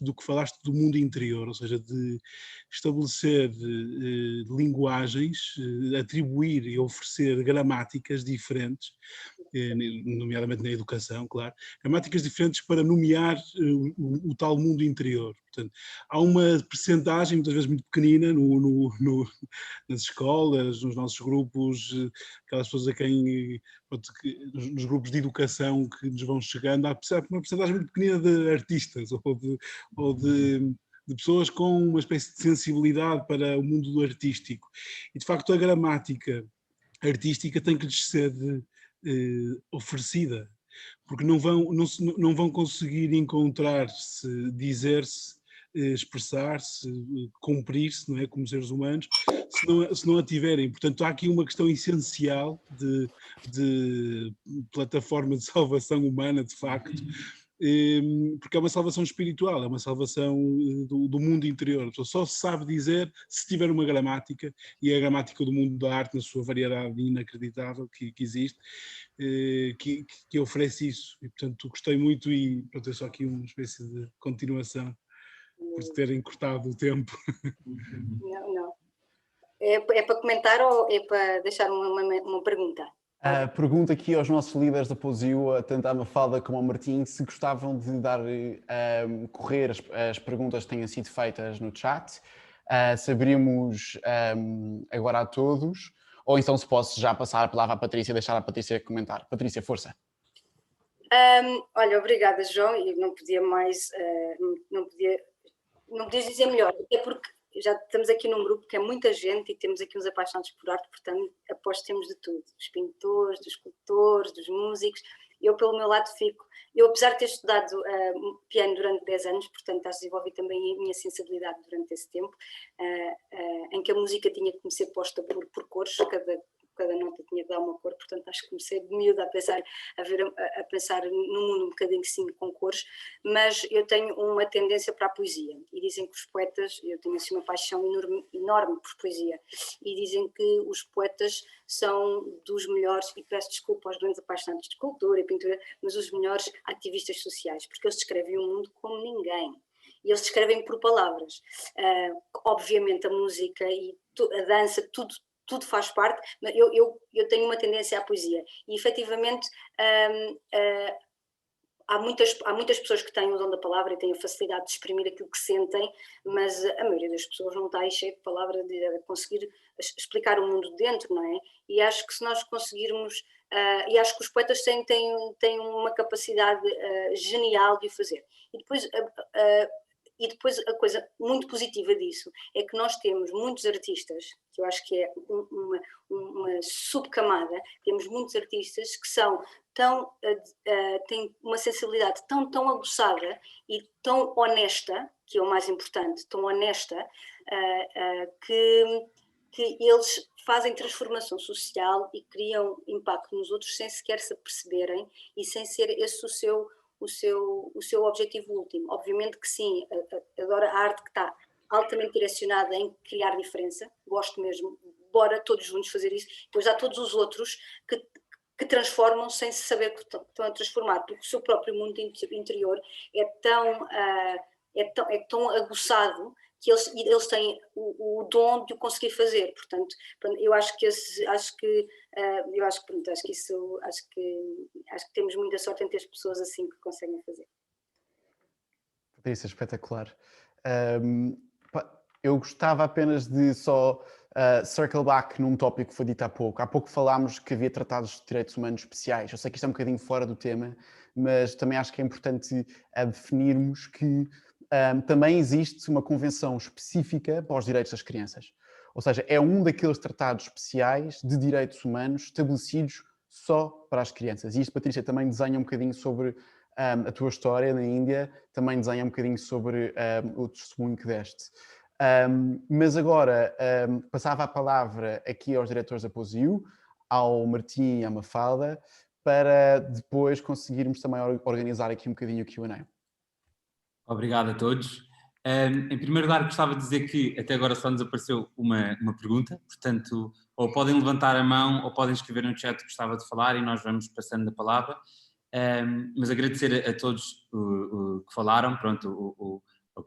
do que falaste do mundo interior, ou seja, de estabelecer linguagens, atribuir e oferecer gramáticas diferentes, nomeadamente na educação, claro, gramáticas diferentes para nomear o tal mundo interior. Portanto, há uma percentagem, muitas vezes muito pequenina, nas escolas, nos nossos grupos, aquelas pessoas nos grupos de educação que nos vão chegando, há uma percentagem muito pequenina de artistas ou de pessoas com uma espécie de sensibilidade para o mundo do artístico. E, de facto, a gramática artística tem que lhes ser oferecida, porque não vão conseguir encontrar-se, dizer-se, expressar-se, cumprir-se, não é, como seres humanos, se não a tiverem. Portanto, há aqui uma questão essencial de plataforma de salvação humana, de facto, porque é uma salvação espiritual, é uma salvação do mundo interior. A pessoa só se sabe dizer se tiver uma gramática, e a gramática do mundo da arte, na sua variedade inacreditável que existe, que oferece isso. E, portanto, gostei muito e pronto, é só aqui uma espécie de continuação por terem cortado o tempo. Não. É para comentar ou é para deixar uma pergunta? Pergunto aqui aos nossos líderes da Poesiu, tanto a Mafalda como ao Martim, se gostavam de dar correr as perguntas que tenham sido feitas no chat, se abrimos agora a todos, ou então se posso já passar a palavra à Patrícia e deixar a Patrícia comentar. Patrícia, força. Olha, obrigada, João, e não podia mais, não podias dizer melhor, até porque já estamos aqui num grupo que é muita gente e temos aqui uns apaixonados por arte, portanto, após temos de tudo, dos pintores, dos escultores, dos músicos. Eu, pelo meu lado, eu apesar de ter estudado piano durante 10 anos, portanto, acho que desenvolvi também a minha sensibilidade durante esse tempo, em que a música tinha que ser posta por cores, cada nota tinha que dar uma cor, portanto acho que comecei de miúda a pensar no mundo um bocadinho sim com cores, mas eu tenho uma tendência para a poesia e dizem que os poetas, eu tenho assim uma paixão enorme por poesia, e dizem que os poetas são dos melhores, e peço desculpa aos grandes apaixonados de escultura e pintura, mas os melhores ativistas sociais, porque eles descrevem o mundo como ninguém. E eles descrevem por palavras. Obviamente a música e a dança, tudo faz parte, mas eu tenho uma tendência à poesia e efetivamente há muitas pessoas que têm o dom da palavra e têm a facilidade de exprimir aquilo que sentem, mas a maioria das pessoas não está aí cheia de palavras de conseguir explicar o mundo de dentro, não é? E acho que se nós conseguirmos, e acho que os poetas têm uma capacidade genial de o fazer. E depois a coisa muito positiva disso é que nós temos muitos artistas, que eu acho que é uma subcamada, temos muitos artistas que são têm uma sensibilidade tão aguçada e tão honesta, que é o mais importante, tão honesta, que eles fazem transformação social e criam impacto nos outros sem sequer se aperceberem e sem ser esse o seu objetivo último. Obviamente que sim, adoro a arte que está altamente direcionada em criar diferença, gosto mesmo, bora todos juntos fazer isso, depois há todos os outros que transformam sem se saber que estão a transformar, porque o seu próprio mundo interior é tão aguçado que eles têm o dom de o conseguir fazer. Portanto, eu acho que temos muita sorte em ter pessoas assim que conseguem fazer. Patrícia, espetacular. Eu gostava apenas de só circle back num tópico que foi dito há pouco. Há pouco falámos que havia tratados de direitos humanos especiais. Eu sei que isto é um bocadinho fora do tema, mas também acho que é importante definirmos que também existe uma convenção específica para os direitos das crianças. Ou seja, é um daqueles tratados especiais de direitos humanos estabelecidos só para as crianças. E isto, Patrícia, também desenha um bocadinho sobre a tua história na Índia, também desenha um bocadinho sobre o testemunho que deste. Mas agora passava a palavra aqui aos diretores da Poesiu, ao Martim e à Mafalda, para depois conseguirmos também organizar aqui um bocadinho o Q&A. Obrigado a todos. Em primeiro lugar, gostava de dizer que até agora só nos apareceu uma pergunta, portanto, ou podem levantar a mão ou podem escrever no chat que gostava de falar e nós vamos passando a palavra. Mas agradecer a todos que falaram, pronto,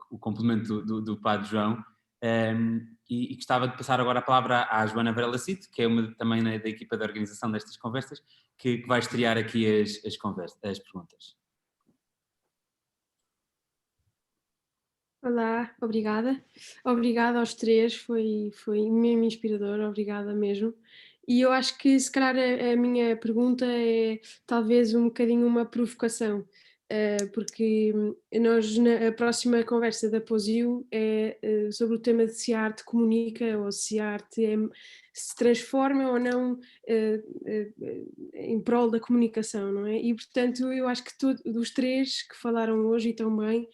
o complemento do Padre João, e gostava de passar agora a palavra à Joana Varela-Cito, que é também da equipa de organização destas conversas, que vai estrear aqui as perguntas. Olá, obrigada. Obrigada aos três, foi mesmo inspirador, obrigada mesmo. E eu acho que se calhar a minha pergunta é talvez um bocadinho uma provocação, porque a próxima conversa da Poesiu é sobre o tema de se a arte comunica ou se a arte se transforma ou não em prol da comunicação, não é? E portanto eu acho que os três que falaram hoje e tão bem,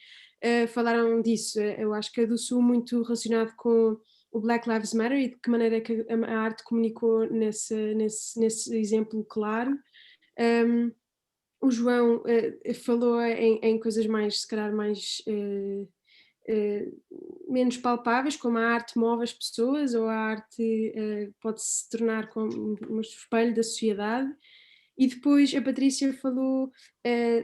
falaram disso. Eu acho que a do Sul muito relacionado com o Black Lives Matter e de que maneira que a arte comunicou nesse exemplo claro. O João falou em coisas mais, se calhar, mais menos palpáveis, como a arte move as pessoas, ou a arte pode se tornar como um espelho da sociedade. E depois a Patrícia falou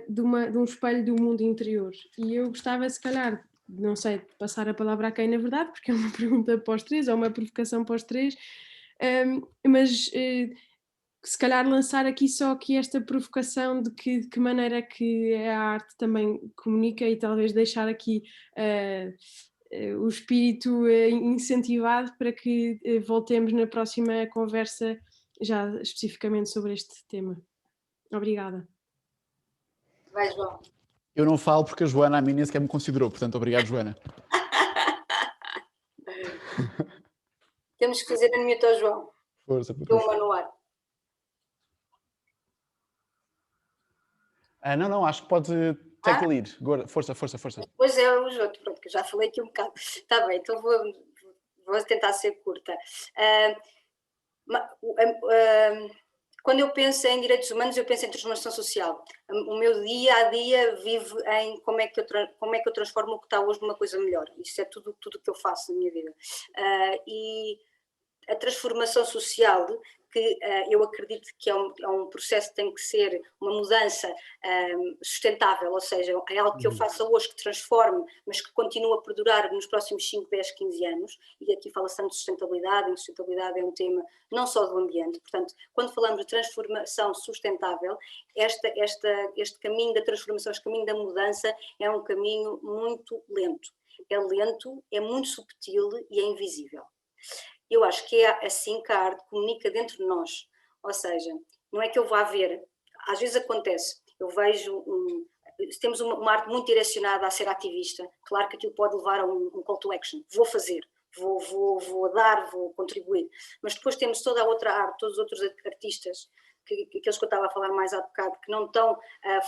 de um espelho do mundo interior. E eu gostava, se calhar, não sei, de passar a palavra a quem, na verdade, porque é uma pergunta para os três, ou uma provocação para os três, mas se calhar lançar aqui só aqui esta provocação de que maneira que a arte também comunica, e talvez deixar aqui o espírito incentivado para que voltemos na próxima conversa já especificamente sobre este tema. Obrigada. Vai, João. Eu não falo porque a Joana a mim nem sequer me considerou, portanto, obrigado, Joana. Temos que fazer a minha ao João. Força, Estou uma no ar. Não, acho que pode take the lead. Agora, força. Pois é, o João, pronto, que eu já falei aqui um bocado. Está bem, então vou tentar ser curta. Quando eu penso em direitos humanos, eu penso em transformação social. O meu dia a dia vive em como é que eu transformo o que está hoje numa coisa melhor. Isso é tudo que eu faço na minha vida. E a transformação social, que eu acredito que é um processo que tem que ser uma mudança sustentável, ou seja, é algo que eu faça hoje que transforme, mas que continue a perdurar nos próximos 5, 10, 15 anos, e aqui fala-se tanto de sustentabilidade, e sustentabilidade é um tema não só do ambiente, portanto, quando falamos de transformação sustentável, este caminho da transformação, este caminho da mudança é um caminho muito lento, é muito subtil e é invisível. Eu acho que é assim que a arte comunica dentro de nós, ou seja, não é que eu vá ver, às vezes acontece, eu vejo, temos uma arte muito direcionada a ser ativista, claro que aquilo pode levar a um call to action, vou fazer, vou dar, vou contribuir, mas depois temos toda a outra arte, todos os outros artistas, aqueles que eu estava a falar mais há bocado, que não estão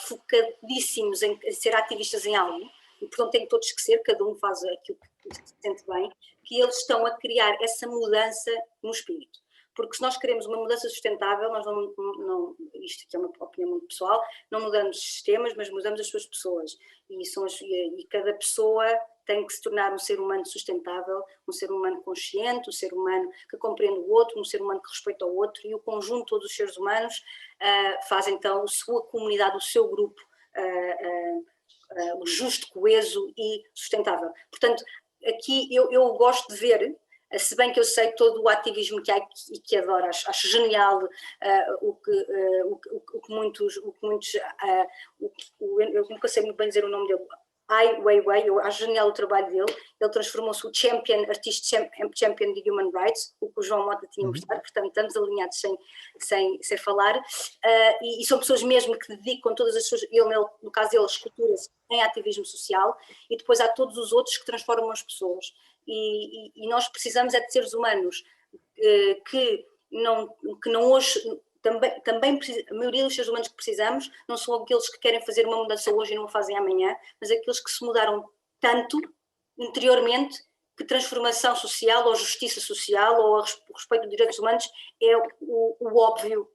focadíssimos em ser ativistas em algo, e portanto têm todos que ser, cada um faz aquilo que se sente bem, que eles estão a criar essa mudança no espírito. Porque se nós queremos uma mudança sustentável, nós isto aqui é uma opinião muito pessoal, não mudamos sistemas, mas mudamos as suas pessoas. E cada pessoa tem que se tornar um ser humano sustentável, um ser humano consciente, um ser humano que compreende o outro, um ser humano que respeita o outro, e o conjunto de todos os seres humanos faz então a sua comunidade, o seu grupo, justo, coeso e sustentável. Portanto, aqui eu gosto de ver, se bem que eu sei todo o ativismo que há e que adoro, acho genial o que muitos eu nunca sei muito bem dizer o nome dele, Ai Weiwei, eu acho genial o trabalho dele, ele transformou-se o artista champion de human rights, o que o João Mota tinha mostrado, portanto estamos alinhados sem falar, e são pessoas mesmo que dedicam todas as suas, no caso dele, esculturas em ativismo social, e depois há todos os outros que transformam as pessoas, e nós precisamos de seres humanos que não hoje... Também a maioria dos seres humanos que precisamos não são aqueles que querem fazer uma mudança hoje e não a fazem amanhã, mas aqueles que se mudaram tanto interiormente que transformação social ou justiça social ou o respeito dos direitos humanos é o óbvio,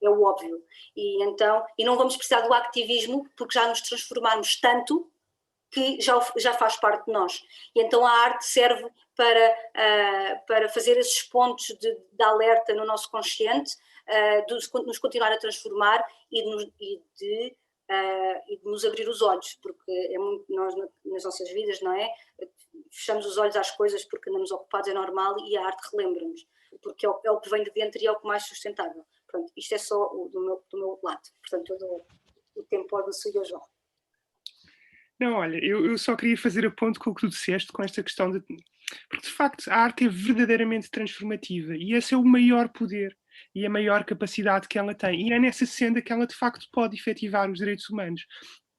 e não vamos precisar do ativismo porque já nos transformamos tanto que já faz parte de nós. E então a arte serve para fazer esses pontos de alerta no nosso consciente, de nos continuar a transformar e de nos abrir os olhos, porque é muito nós nas nossas vidas, não é? Fechamos os olhos às coisas porque andamos ocupados, é normal, e a arte relembra-nos, porque é o que vem de dentro e é o que mais sustentável. Pronto, isto é só do meu lado, portanto eu dou o tempo ao Dulce e ao João. Não, olha, eu só queria fazer a ponto com o que tu disseste, com esta questão de... Porque, de facto, a arte é verdadeiramente transformativa e esse é o maior poder e a maior capacidade que ela tem. E é nessa senda que ela, de facto, pode efetivar os direitos humanos.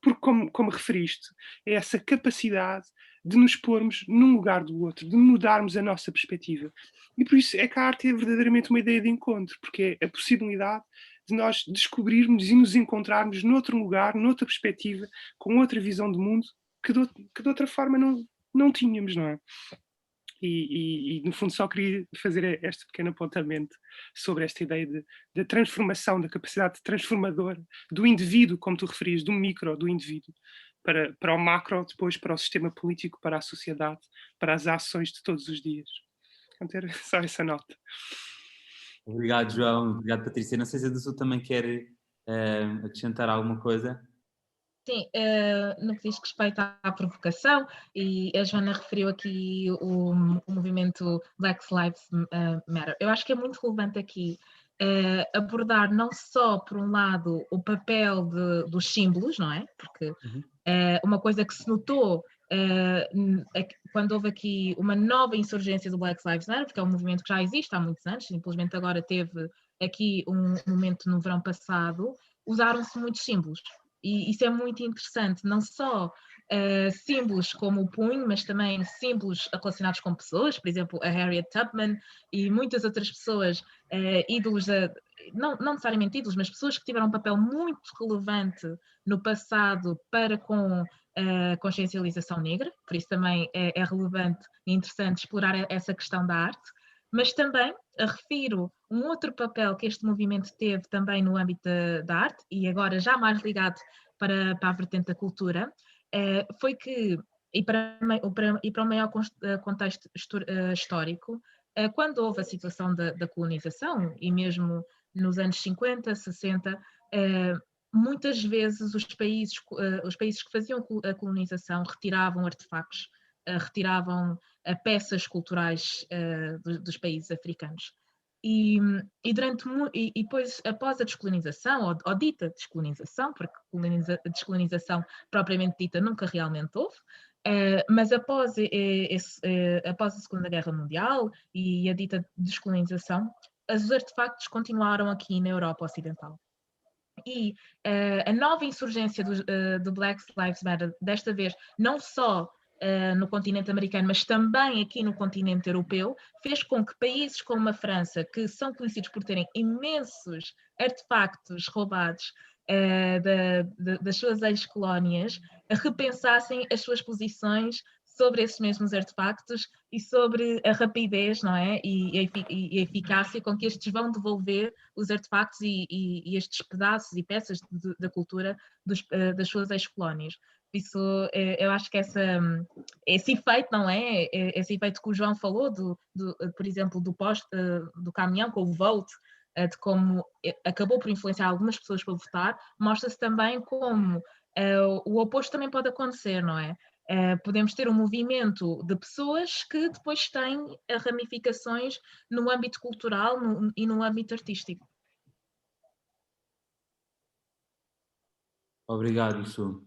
Porque, como referiste, é essa capacidade de nos pormos num lugar do outro, de mudarmos a nossa perspectiva. E por isso é que a arte é verdadeiramente uma ideia de encontro, porque é a possibilidade de nós descobrirmos e nos encontrarmos noutro lugar, noutra perspectiva, com outra visão do mundo, que de outra forma não tínhamos, não é? E, no fundo, só queria fazer este pequeno apontamento sobre esta ideia de transformação, da capacidade transformadora do indivíduo, como tu referias, do micro, do indivíduo, para o macro, depois para o sistema político, para a sociedade, para as ações de todos os dias. Então, era só essa nota. Obrigado, João. Obrigado, Patrícia. Não sei se a do Sul também quer acrescentar alguma coisa. Sim, no que diz respeito à provocação, e a Joana referiu aqui o movimento Black Lives Matter. Eu acho que é muito relevante aqui abordar não só, por um lado, o papel dos símbolos, não é? Porque uma coisa que se notou quando houve aqui uma nova insurgência do Black Lives Matter, porque é um movimento que já existe há muitos anos, simplesmente agora teve aqui um momento no verão passado, usaram-se muitos símbolos. E isso é muito interessante, não só símbolos como o punho, mas também símbolos relacionados com pessoas, por exemplo, a Harriet Tubman e muitas outras pessoas, ídolos, não necessariamente ídolos, mas pessoas que tiveram um papel muito relevante no passado para com a consciencialização negra, por isso também é relevante e interessante explorar essa questão da arte. Mas também refiro um outro papel que este movimento teve também no âmbito da arte, e agora já mais ligado para a vertente da cultura, foi que, e para o maior contexto histórico, quando houve a situação da colonização, e mesmo nos anos 50, 60, muitas vezes os países que faziam a colonização retiravam artefactos, retiravam peças culturais dos países africanos. E depois, após a descolonização, ou dita descolonização, porque a descolonização propriamente dita nunca realmente houve, mas após a Segunda Guerra Mundial e a dita descolonização, os artefactos continuaram aqui na Europa Ocidental. E a nova insurgência do Black Lives Matter, desta vez, não só no continente americano, mas também aqui no continente europeu, fez com que países como a França, que são conhecidos por terem imensos artefactos roubados das suas ex-colónias, repensassem as suas posições sobre esses mesmos artefactos e sobre a rapidez, não é? E a eficácia com que estes vão devolver os artefactos e estes pedaços e peças da cultura das suas ex-colónias. Por isso, eu acho que esse efeito, não é? Esse efeito que o João falou, por exemplo, do caminhão com o vote, de como acabou por influenciar algumas pessoas para votar, mostra-se também como o oposto também pode acontecer, não é? Podemos ter um movimento de pessoas que depois têm ramificações no âmbito cultural e no âmbito artístico. Obrigado, Sul.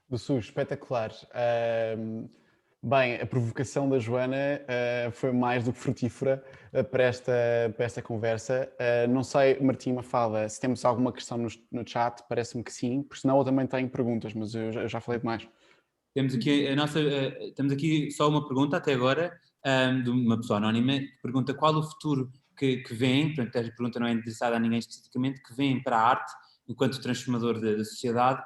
Do Sul, espetacular. Bem, a provocação da Joana foi mais do que frutífera para esta conversa. Não sei, Martim, Mafalda, se temos alguma questão no chat, parece-me que sim, por senão eu também tenho perguntas, mas eu já falei demais. Temos aqui só uma pergunta até agora, de uma pessoa anónima, que pergunta qual o futuro que vem, portanto, a pergunta não é endereçada a ninguém especificamente, que vem para a arte enquanto transformador da sociedade,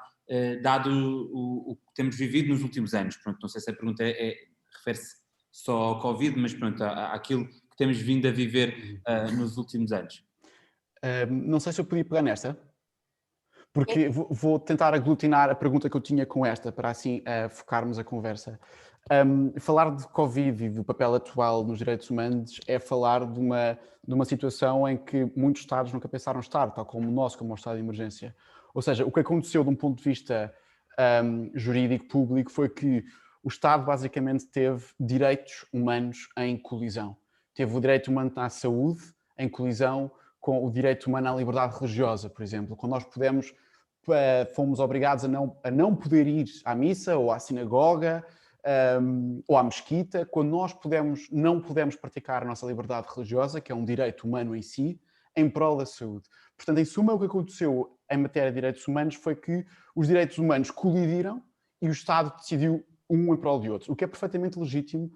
dado o que temos vivido nos últimos anos. Pronto, não sei se a pergunta refere-se só ao Covid, mas pronto, àquilo que temos vindo a viver nos últimos anos. Não sei se eu podia pegar nesta, porque vou tentar aglutinar a pergunta que eu tinha com esta, para assim focarmos a conversa. Falar de Covid e do papel atual nos direitos humanos é falar de uma situação em que muitos Estados nunca pensaram estar, tal como o nosso, como o estado de emergência. Ou seja, o que aconteceu de um ponto de vista jurídico público foi que o Estado basicamente teve direitos humanos em colisão. Teve o direito humano à saúde em colisão com o direito humano à liberdade religiosa, por exemplo. Quando nós fomos obrigados a não poder ir à missa ou à sinagoga ou à mesquita, quando nós não podemos praticar a nossa liberdade religiosa, que é um direito humano em si, em prol da saúde. Portanto, em suma, o que aconteceu em matéria de direitos humanos foi que os direitos humanos colidiram e o Estado decidiu um em prol de outro, o que é perfeitamente legítimo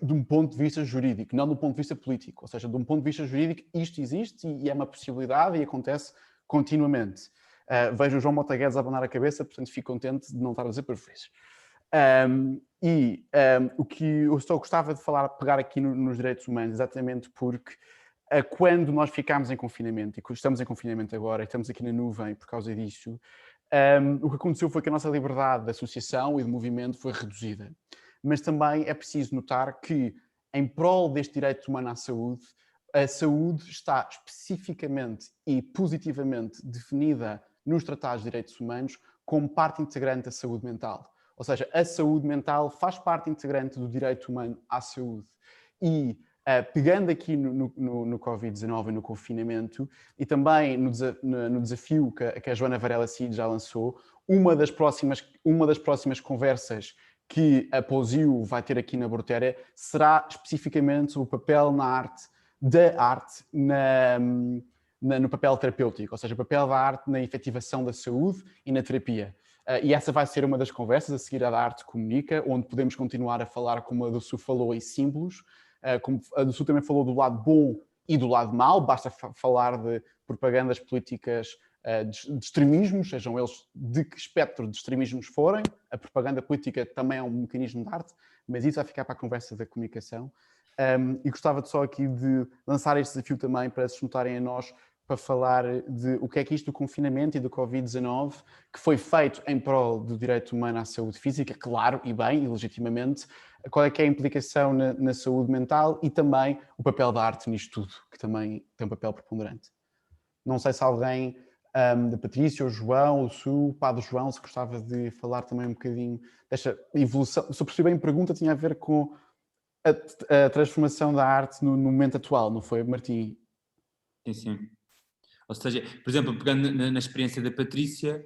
de um ponto de vista jurídico, não de um ponto de vista político. Ou seja, de um ponto de vista jurídico, isto existe e é uma possibilidade e acontece continuamente. Vejo o João Mota Guedes a abanar a cabeça, portanto fico contente de não estar a dizer perfeitos. O que eu só gostava de pegar aqui nos direitos humanos, exatamente porque quando nós ficámos em confinamento, e estamos em confinamento agora, e estamos aqui na nuvem por causa disso, o que aconteceu foi que a nossa liberdade de associação e de movimento foi reduzida. Mas também é preciso notar que, em prol deste direito humano à saúde, a saúde está especificamente e positivamente definida nos tratados de direitos humanos como parte integrante da saúde mental. Ou seja, a saúde mental faz parte integrante do direito humano à saúde. E pegando aqui no Covid-19 e no confinamento, e também no desafio que a Joana Varela Cid já lançou, uma das próximas conversas que a Pousio vai ter aqui na Brutéria será especificamente o papel da arte no papel terapêutico, ou seja, o papel da arte na efetivação da saúde e na terapia. E essa vai ser uma das conversas, a seguir a da Arte Comunica, onde podemos continuar a falar, como a do Sul falou, em símbolos, como a do Sul também falou do lado bom e do lado mau, basta falar de propagandas políticas de extremismos, sejam eles de que espectro de extremismos forem. A propaganda política também é um mecanismo de arte, mas isso vai ficar para a conversa da comunicação. E gostava só aqui de lançar este desafio também para se juntarem a nós para falar de o que é que isto do confinamento e do Covid-19, que foi feito em prol do direito humano à saúde física, claro, e bem, e legitimamente, qual é que é a implicação na saúde mental e também o papel da arte nisto tudo, que também tem um papel preponderante. Não sei se alguém da Patrícia, o João, o Su, o Padre João, se gostava de falar também um bocadinho desta evolução. Se eu percebi bem a pergunta, tinha a ver com a transformação da arte no momento atual, não foi, Martim? Sim, sim. Ou seja, por exemplo, pegando na experiência da Patrícia,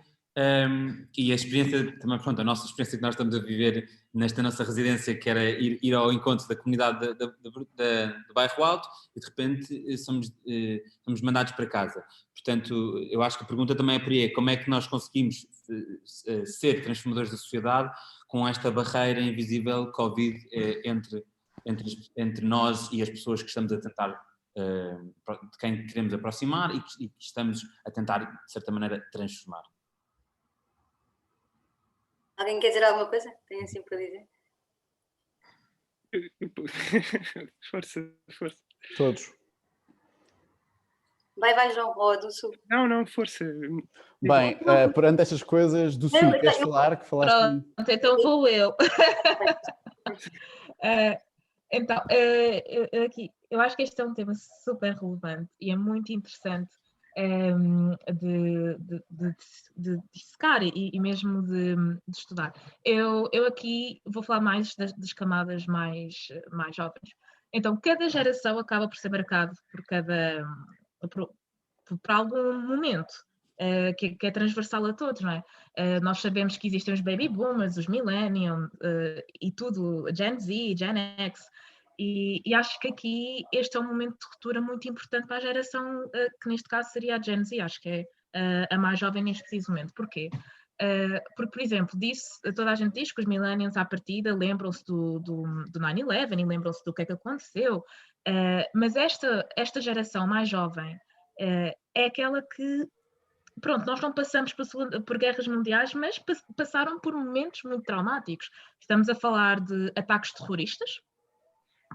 e a experiência também, pronto, a nossa experiência que nós estamos a viver nesta nossa residência, que era ir ao encontro da comunidade do Bairro Alto, e de repente somos mandados para casa. Portanto, eu acho que a pergunta também é por aí, como é que nós conseguimos ser transformadores da sociedade com esta barreira invisível Covid entre nós e as pessoas que estamos a tentar, de quem queremos aproximar e que estamos a tentar, de certa maneira, transformar. Alguém quer dizer alguma coisa? Tem assim para dizer? Força. Todos. Vai, João, ou do Sul. Não, força. Bem, perante estas coisas, do Sul, queres falar? Que falaste... Pronto, então vou eu. Então, eu acho que este é um tema super relevante e é muito interessante de dissecar e mesmo de estudar. Eu aqui vou falar mais das camadas mais jovens. Então, cada geração acaba por ser marcado por algum momento que é transversal a todos, não é? Nós sabemos que existem os baby boomers, os millennium e tudo, Gen Z, Gen X, e acho que aqui este é um momento de ruptura muito importante para a geração que neste caso seria a Gen Z, acho que é a mais jovem neste preciso momento. Porquê? Porque, por exemplo, toda a gente diz que os millennials à partida lembram-se do 9/11 e lembram-se do que é que aconteceu, mas esta geração mais jovem é aquela que, pronto, nós não passamos por guerras mundiais, mas passaram por momentos muito traumáticos. Estamos a falar de ataques terroristas,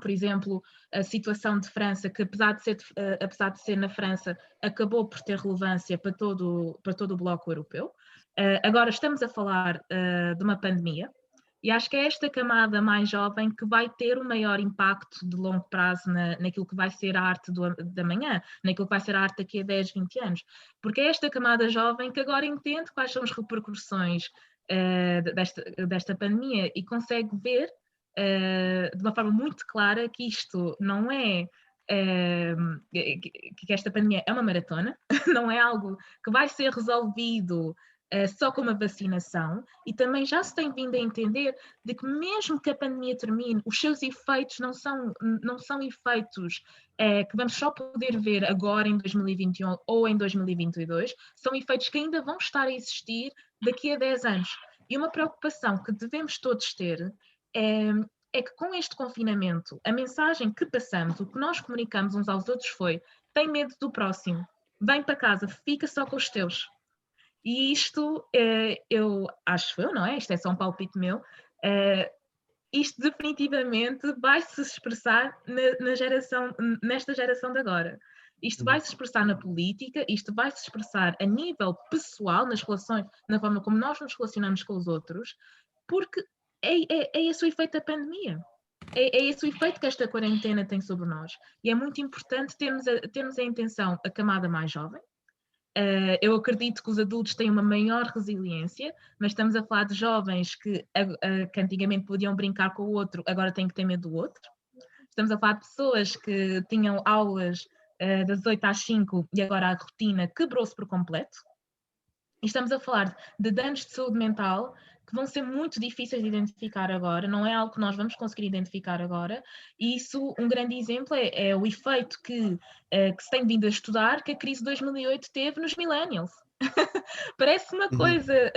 por exemplo, a situação de França, que apesar de ser na França, acabou por ter relevância para todo o bloco europeu. Agora estamos a falar de uma pandemia, e acho que é esta camada mais jovem que vai ter o maior impacto de longo prazo naquilo que vai ser a arte da manhã, naquilo que vai ser a arte daqui a 10, 20 anos. Porque é esta camada jovem que agora entende quais são as repercussões desta pandemia e consegue ver de uma forma muito clara que isto não é que esta pandemia é uma maratona, não é algo que vai ser resolvido só com uma vacinação, e também já se tem vindo a entender de que mesmo que a pandemia termine, os seus efeitos não são efeitos que vamos só poder ver agora em 2021 ou em 2022, são efeitos que ainda vão estar a existir daqui a 10 anos. E uma preocupação que devemos todos ter é que com este confinamento, a mensagem que passamos, o que nós comunicamos uns aos outros foi: tem medo do próximo, vem para casa, fica só com os teus. E isto, eu acho, não é? Isto é só um palpite meu, Isto definitivamente vai se expressar nesta geração de agora. Isto vai se expressar na política, isto vai se expressar a nível pessoal, nas relações, na forma como nós nos relacionamos com os outros, porque é esse o efeito da pandemia. É esse o efeito que esta quarentena tem sobre nós. E é muito importante termos a intenção, a camada mais jovem. Eu acredito que os adultos têm uma maior resiliência, mas estamos a falar de jovens que antigamente podiam brincar com o outro, agora têm que ter medo do outro. Estamos a falar de pessoas que tinham aulas das 8 às 5 e agora a rotina quebrou-se por completo. E estamos a falar de danos de saúde mental que vão ser muito difíceis de identificar agora, não é algo que nós vamos conseguir identificar agora, e isso, um grande exemplo é o efeito que se tem vindo a estudar, que a crise de 2008 teve nos millennials. Parece uma coisa,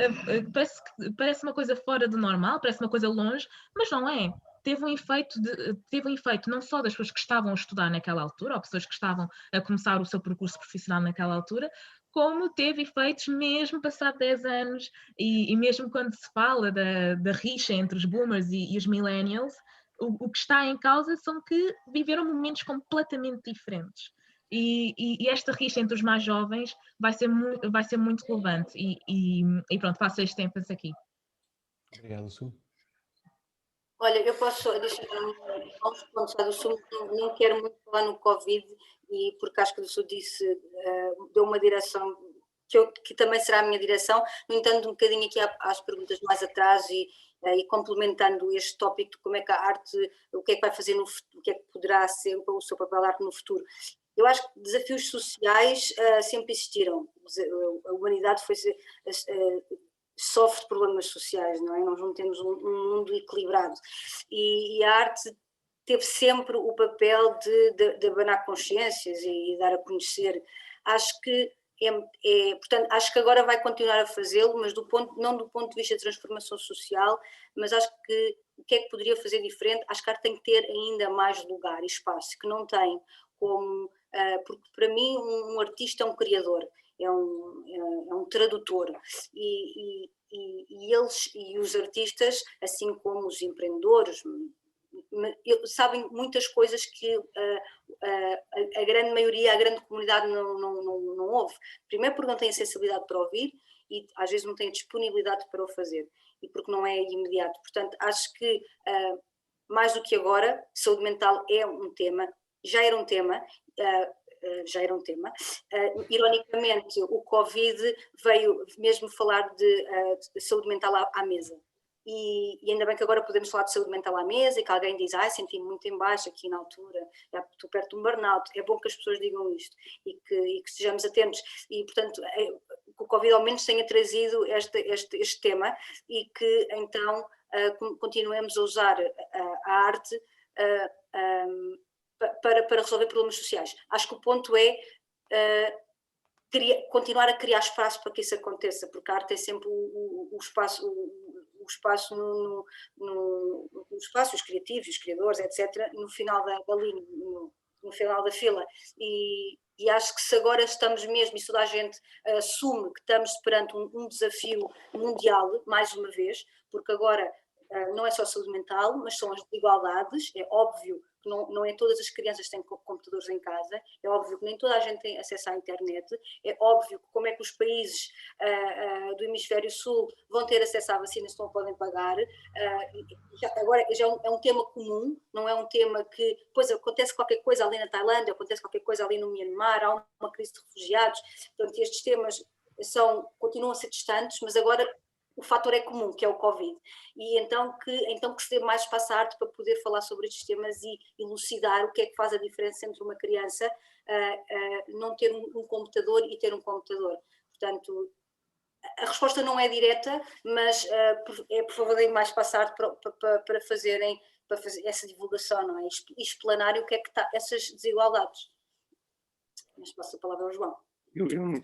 parece uma coisa fora do normal, parece uma coisa longe, mas não é. Teve um efeito não só das pessoas que estavam a estudar naquela altura, ou pessoas que estavam a começar o seu percurso profissional naquela altura, como teve efeitos mesmo passado 10 anos, e mesmo quando se fala da rixa entre os boomers e os millennials, o que está em causa são que viveram momentos completamente diferentes. E esta rixa entre os mais jovens vai ser muito relevante. E pronto, faço este ênfase aqui. Obrigado, Su. Olha, eu posso deixar uns pontos lá do Sul, não quero muito falar no Covid, e porque acho que o Sul disse, deu uma direção que também será a minha direção, no entanto, um bocadinho aqui às perguntas mais atrás e complementando este tópico de como é que a arte, o que é que vai fazer no futuro, o que é que poderá ser o seu papel da arte no futuro. Eu acho que desafios sociais sempre existiram. A humanidade sofre problemas sociais, não é? Nós não temos um mundo equilibrado. E a arte teve sempre o papel de abanar consciências e dar a conhecer. Acho que portanto, acho que agora vai continuar a fazê-lo, mas não do ponto de vista de transformação social, mas acho que o que é que poderia fazer diferente? Acho que a arte tem que ter ainda mais lugar e espaço, que não tem, porque para mim um artista é um criador, é um tradutor, e eles e os artistas, assim como os empreendedores, sabem muitas coisas que a grande maioria, a grande comunidade não ouve. Primeiro porque não tem a sensibilidade para ouvir e às vezes não tem a disponibilidade para o fazer, e porque não é imediato. Portanto, acho que mais do que agora, saúde mental é um tema, já era um tema. Ironicamente, o Covid veio mesmo falar de saúde mental à mesa. E ainda bem que agora podemos falar de saúde mental à mesa e que alguém diz, senti-me muito em baixo aqui na altura, já estou perto de um burnout. É bom que as pessoas digam isto e que estejamos atentos. E, portanto, que o Covid ao menos tenha trazido este tema e que então continuemos a usar a arte para resolver problemas sociais. Acho que o ponto é continuar a criar espaço para que isso aconteça, porque a arte é sempre o espaço os espaços criativos, os criadores, etc., no final da linha, no final da fila. E acho que se agora estamos mesmo, e se toda a gente assume que estamos perante um desafio mundial, mais uma vez, porque agora não é só saúde mental, mas são as desigualdades. É óbvio que não é todas as crianças têm computadores em casa, é óbvio que nem toda a gente tem acesso à internet, é óbvio que como é que os países do hemisfério sul vão ter acesso à vacina se não podem pagar. Agora já é um tema comum, não é um tema que, pois acontece qualquer coisa ali na Tailândia, acontece qualquer coisa ali no Myanmar, há uma crise de refugiados, portanto estes temas continuam a ser distantes, mas agora o fator é comum, que é o Covid, e então que se dê mais espaço à arte para poder falar sobre estes temas e elucidar o que é que faz a diferença entre uma criança não ter um computador e ter um computador. Portanto, a resposta não é direta, mas por favor deem mais espaço à arte para fazer essa divulgação, não é? E explanarem o que é que está essas desigualdades. Mas passo a palavra ao João.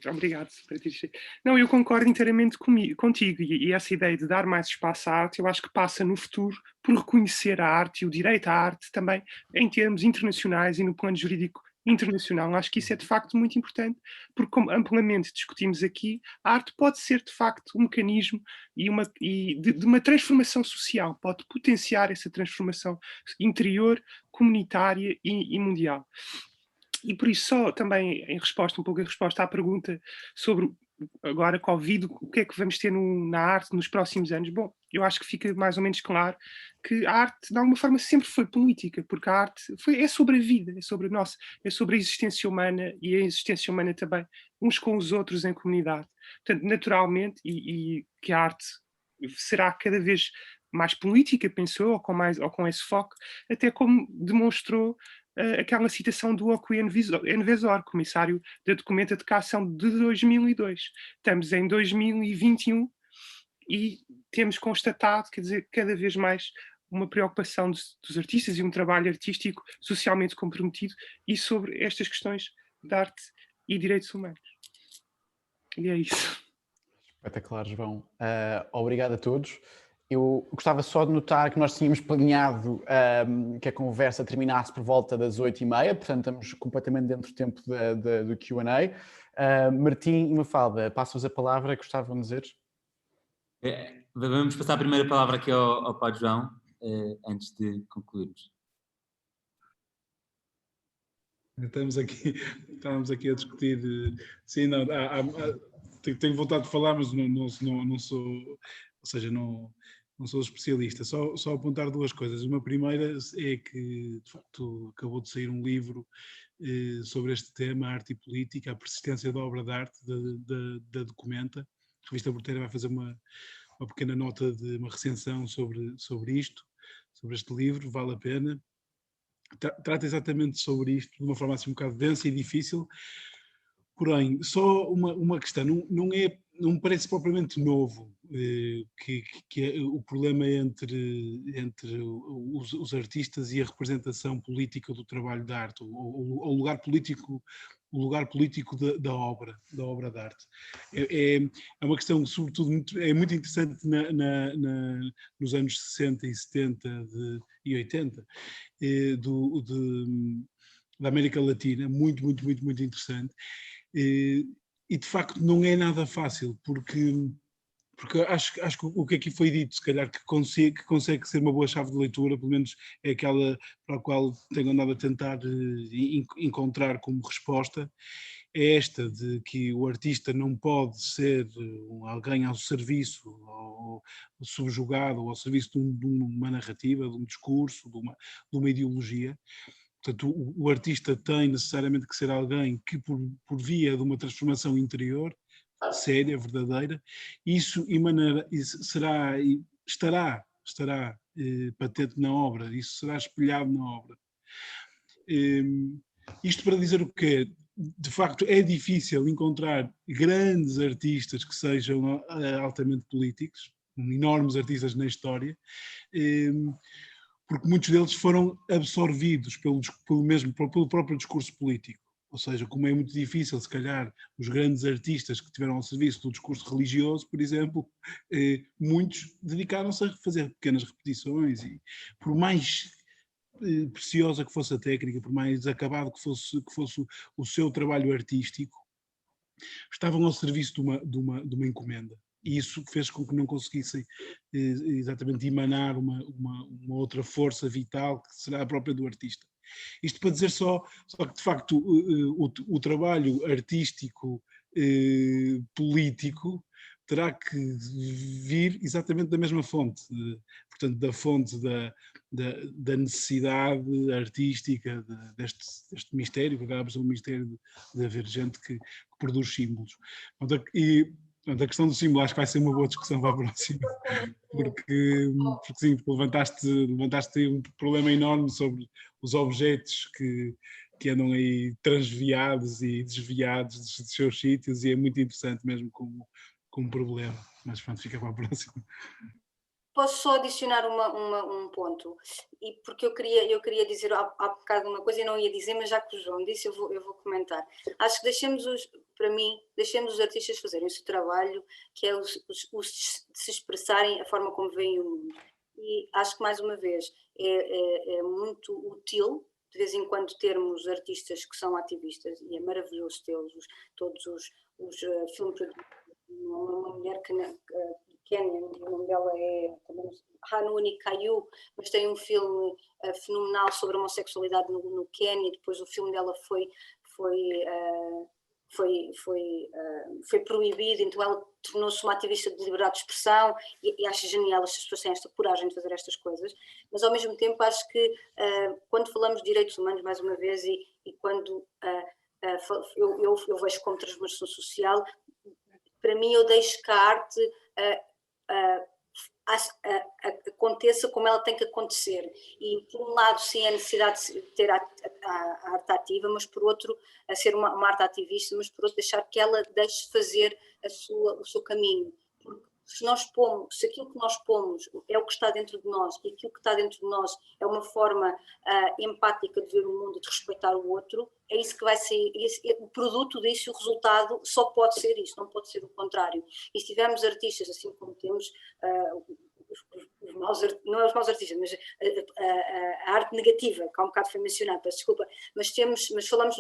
Obrigado, Patrícia. Não, eu concordo inteiramente contigo, e essa ideia de dar mais espaço à arte, eu acho que passa no futuro por reconhecer a arte e o direito à arte também em termos internacionais e no plano jurídico internacional. Acho que isso é de facto muito importante, porque como amplamente discutimos aqui, a arte pode ser de facto um mecanismo de uma transformação social, pode potenciar essa transformação interior, comunitária e mundial. E por isso, só também um pouco em resposta à pergunta sobre agora Covid, o que é que vamos ter na arte nos próximos anos? Bom, eu acho que fica mais ou menos claro que a arte, de alguma forma, sempre foi política, porque a arte é sobre a vida, é sobre a existência humana e a existência humana também, uns com os outros em comunidade. Portanto, naturalmente, e que a arte será cada vez mais política, pensou, ou com esse foco, até como demonstrou aquela citação do Oku Envezor, comissário da Documenta de Cação de 2002. Estamos em 2021 e temos constatado, quer dizer, cada vez mais uma preocupação dos artistas e um trabalho artístico socialmente comprometido e sobre estas questões de arte e direitos humanos. E é isso. Espetacular, João. Obrigado a todos. Eu gostava só de notar que nós tínhamos planeado que a conversa terminasse por volta das 8h30, portanto estamos completamente dentro do tempo do Q&A. Martim e Mafalda, passo-vos a palavra, gostavam de dizer? Vamos passar a primeira palavra aqui ao Padre João, antes de concluirmos. Estamos aqui a discutir. Sim, não, tenho vontade de falar, mas não sou, ou seja, não sou especialista. Só apontar duas coisas. Uma primeira é que, de facto, acabou de sair um livro sobre este tema, Arte e Política, a persistência da obra de arte, da Documenta. A revista Porteira vai fazer uma pequena nota de uma recensão sobre isto, sobre este livro, vale a pena. Trata exatamente sobre isto de uma forma assim um bocado densa e difícil, porém, só uma questão, não me parece propriamente novo que o problema entre os artistas e a representação política do trabalho de arte, o lugar político da obra de arte. É uma questão, sobretudo, muito interessante nos anos 60 e 70 e 80 da América Latina, muito interessante. E de facto não é nada fácil, porque acho que o que aqui foi dito, se calhar que consegue ser uma boa chave de leitura, pelo menos é aquela para a qual tenho andado a tentar encontrar como resposta, é esta de que o artista não pode ser alguém ao serviço, ou subjugado, ou ao serviço de uma narrativa, de um discurso, de uma ideologia. Portanto, o artista tem necessariamente que ser alguém que, por via de uma transformação interior, séria, verdadeira, isso estará patente na obra, isso será espelhado na obra. Isto para dizer o quê? De facto, é difícil encontrar grandes artistas que sejam altamente políticos, enormes artistas na história, porque muitos deles foram absorvidos pelo próprio discurso político. Ou seja, como é muito difícil, se calhar, os grandes artistas que estiveram ao serviço do discurso religioso, por exemplo, muitos dedicaram-se a fazer pequenas repetições e, por mais preciosa que fosse a técnica, por mais acabado que fosse o seu trabalho artístico, estavam ao serviço de uma encomenda. E isso fez com que não conseguissem exatamente emanar uma outra força vital que será a própria do artista. Isto para dizer só que, de facto, o trabalho artístico político terá que vir exatamente da mesma fonte, portanto, da fonte da necessidade artística deste mistério, que acaba por ser um mistério de haver gente que produz símbolos. E a questão do símbolo acho que vai ser uma boa discussão para a próxima, porque sim, levantaste um problema enorme sobre os objetos que andam aí transviados e desviados dos seus sítios, e é muito interessante mesmo como problema, mas pronto, fica para a próxima. Posso só adicionar um ponto, e porque eu queria dizer há bocado uma coisa e não ia dizer, mas já que o João disse, eu vou comentar. Acho que deixemos os artistas fazerem o seu trabalho, que é os se expressarem a forma como veem o mundo. E acho que, mais uma vez, é muito útil de vez em quando termos artistas que são ativistas, e é maravilhoso tê-los, todos os filmes produzidos. Uma mulher que Quênia, o nome dela é Hanuni Kayu, mas tem um filme fenomenal sobre a homossexualidade no Quênia. Depois o filme dela foi proibido, então ela tornou-se uma ativista de liberdade de expressão, e acho genial as pessoas têm esta coragem de fazer estas coisas, mas ao mesmo tempo acho que quando falamos de direitos humanos, mais uma vez, e quando eu vejo como transformação social, para mim eu deixo que a arte aconteça como ela tem que acontecer, e por um lado sim a necessidade de ter a arte ativa, mas por outro a ser uma arte ativista, mas por outro deixar que ela deixe fazer o seu caminho, porque se aquilo que nós pomos é o que está dentro de nós, e aquilo que está dentro de nós é uma forma empática de ver o mundo, de respeitar o outro, é isso que vai ser, o produto disso, o resultado só pode ser isso, não pode ser o contrário. E se tivermos artistas, assim como temos não é os maus artistas, mas a arte negativa, que há um bocado foi mencionado, peço desculpa, mas falamos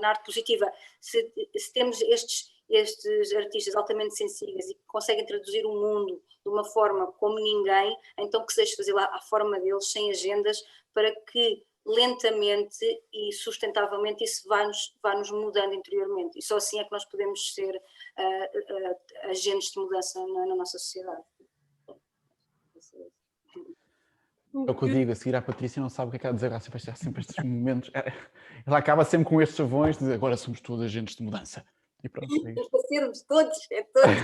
na arte positiva, se temos estes artistas altamente sensíveis e que conseguem traduzir o mundo de uma forma como ninguém, então que se deixe fazer lá à forma deles, sem agendas, para que lentamente e sustentavelmente isso vá-nos mudando interiormente, e só assim é que nós podemos ser agentes de mudança na nossa sociedade. É o que eu digo, a seguir à Patrícia não sabe o que é que há a dizer, há sempre estes momentos. Ela acaba sempre com estes chavões de agora somos todos agentes de mudança. E pronto. Sermos todos, todos.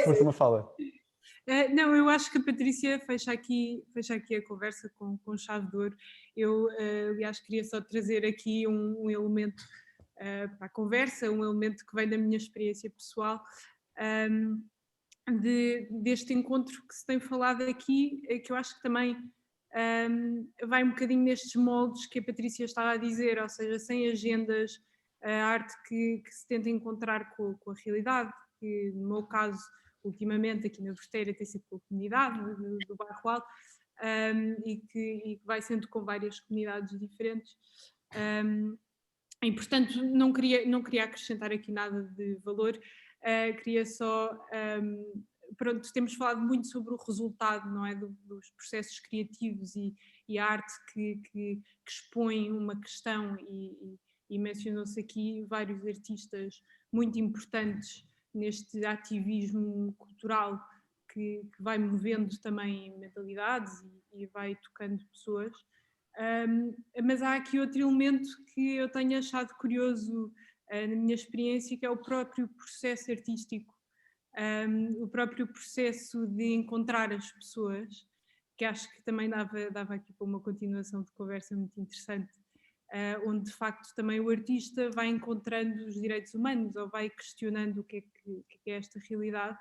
Força, Mafalda. Não, eu acho que a Patrícia fecha aqui a conversa com chave de ouro. Eu, aliás, queria só trazer aqui um elemento para a conversa, um elemento que vem da minha experiência pessoal, deste encontro que se tem falado aqui, que eu acho que também vai um bocadinho nestes moldes que a Patrícia estava a dizer, ou seja, sem agendas, a arte que se tenta encontrar com a realidade, que no meu caso, ultimamente aqui na Verteira tem sido com a comunidade do Bairro Alto, e que vai sendo com várias comunidades diferentes, e portanto não queria acrescentar aqui nada de valor. Queria só, pronto, temos falado muito sobre o resultado, não é, dos processos criativos e a arte que expõe uma questão, e mencionou-se aqui vários artistas muito importantes neste ativismo cultural que vai movendo também mentalidades e vai tocando pessoas, mas há aqui outro elemento que eu tenho achado curioso na minha experiência, que é o próprio processo artístico, o próprio processo de encontrar as pessoas, que acho que também dava aqui para uma continuação de conversa muito interessante, onde de facto também o artista vai encontrando os direitos humanos, ou vai questionando o que é esta realidade,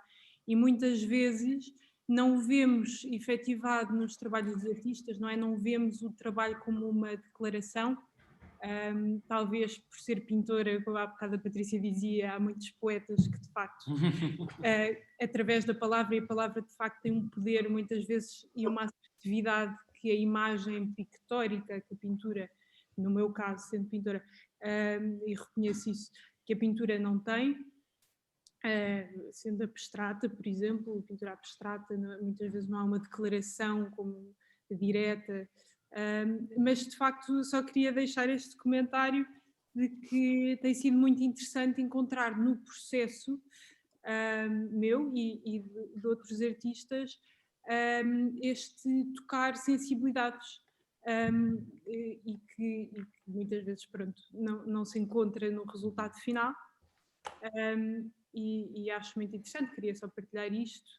e muitas vezes não o vemos efetivado nos trabalhos dos artistas, não é? Não vemos o trabalho como uma declaração. Talvez por ser pintora, como há bocado a Patrícia dizia, há muitos poetas que de facto, através da palavra, e a palavra de facto tem um poder muitas vezes e uma assertividade que a imagem pictórica, que a pintura, no meu caso sendo pintora, e reconheço isso, que a pintura não tem, sendo abstrata, por exemplo, a pintura abstrata muitas vezes não há uma declaração como direta. Mas de facto só queria deixar este comentário de que tem sido muito interessante encontrar no processo meu e de outros artistas este tocar sensibilidades, e que muitas vezes pronto, não se encontra no resultado final, e acho muito interessante, queria só partilhar isto,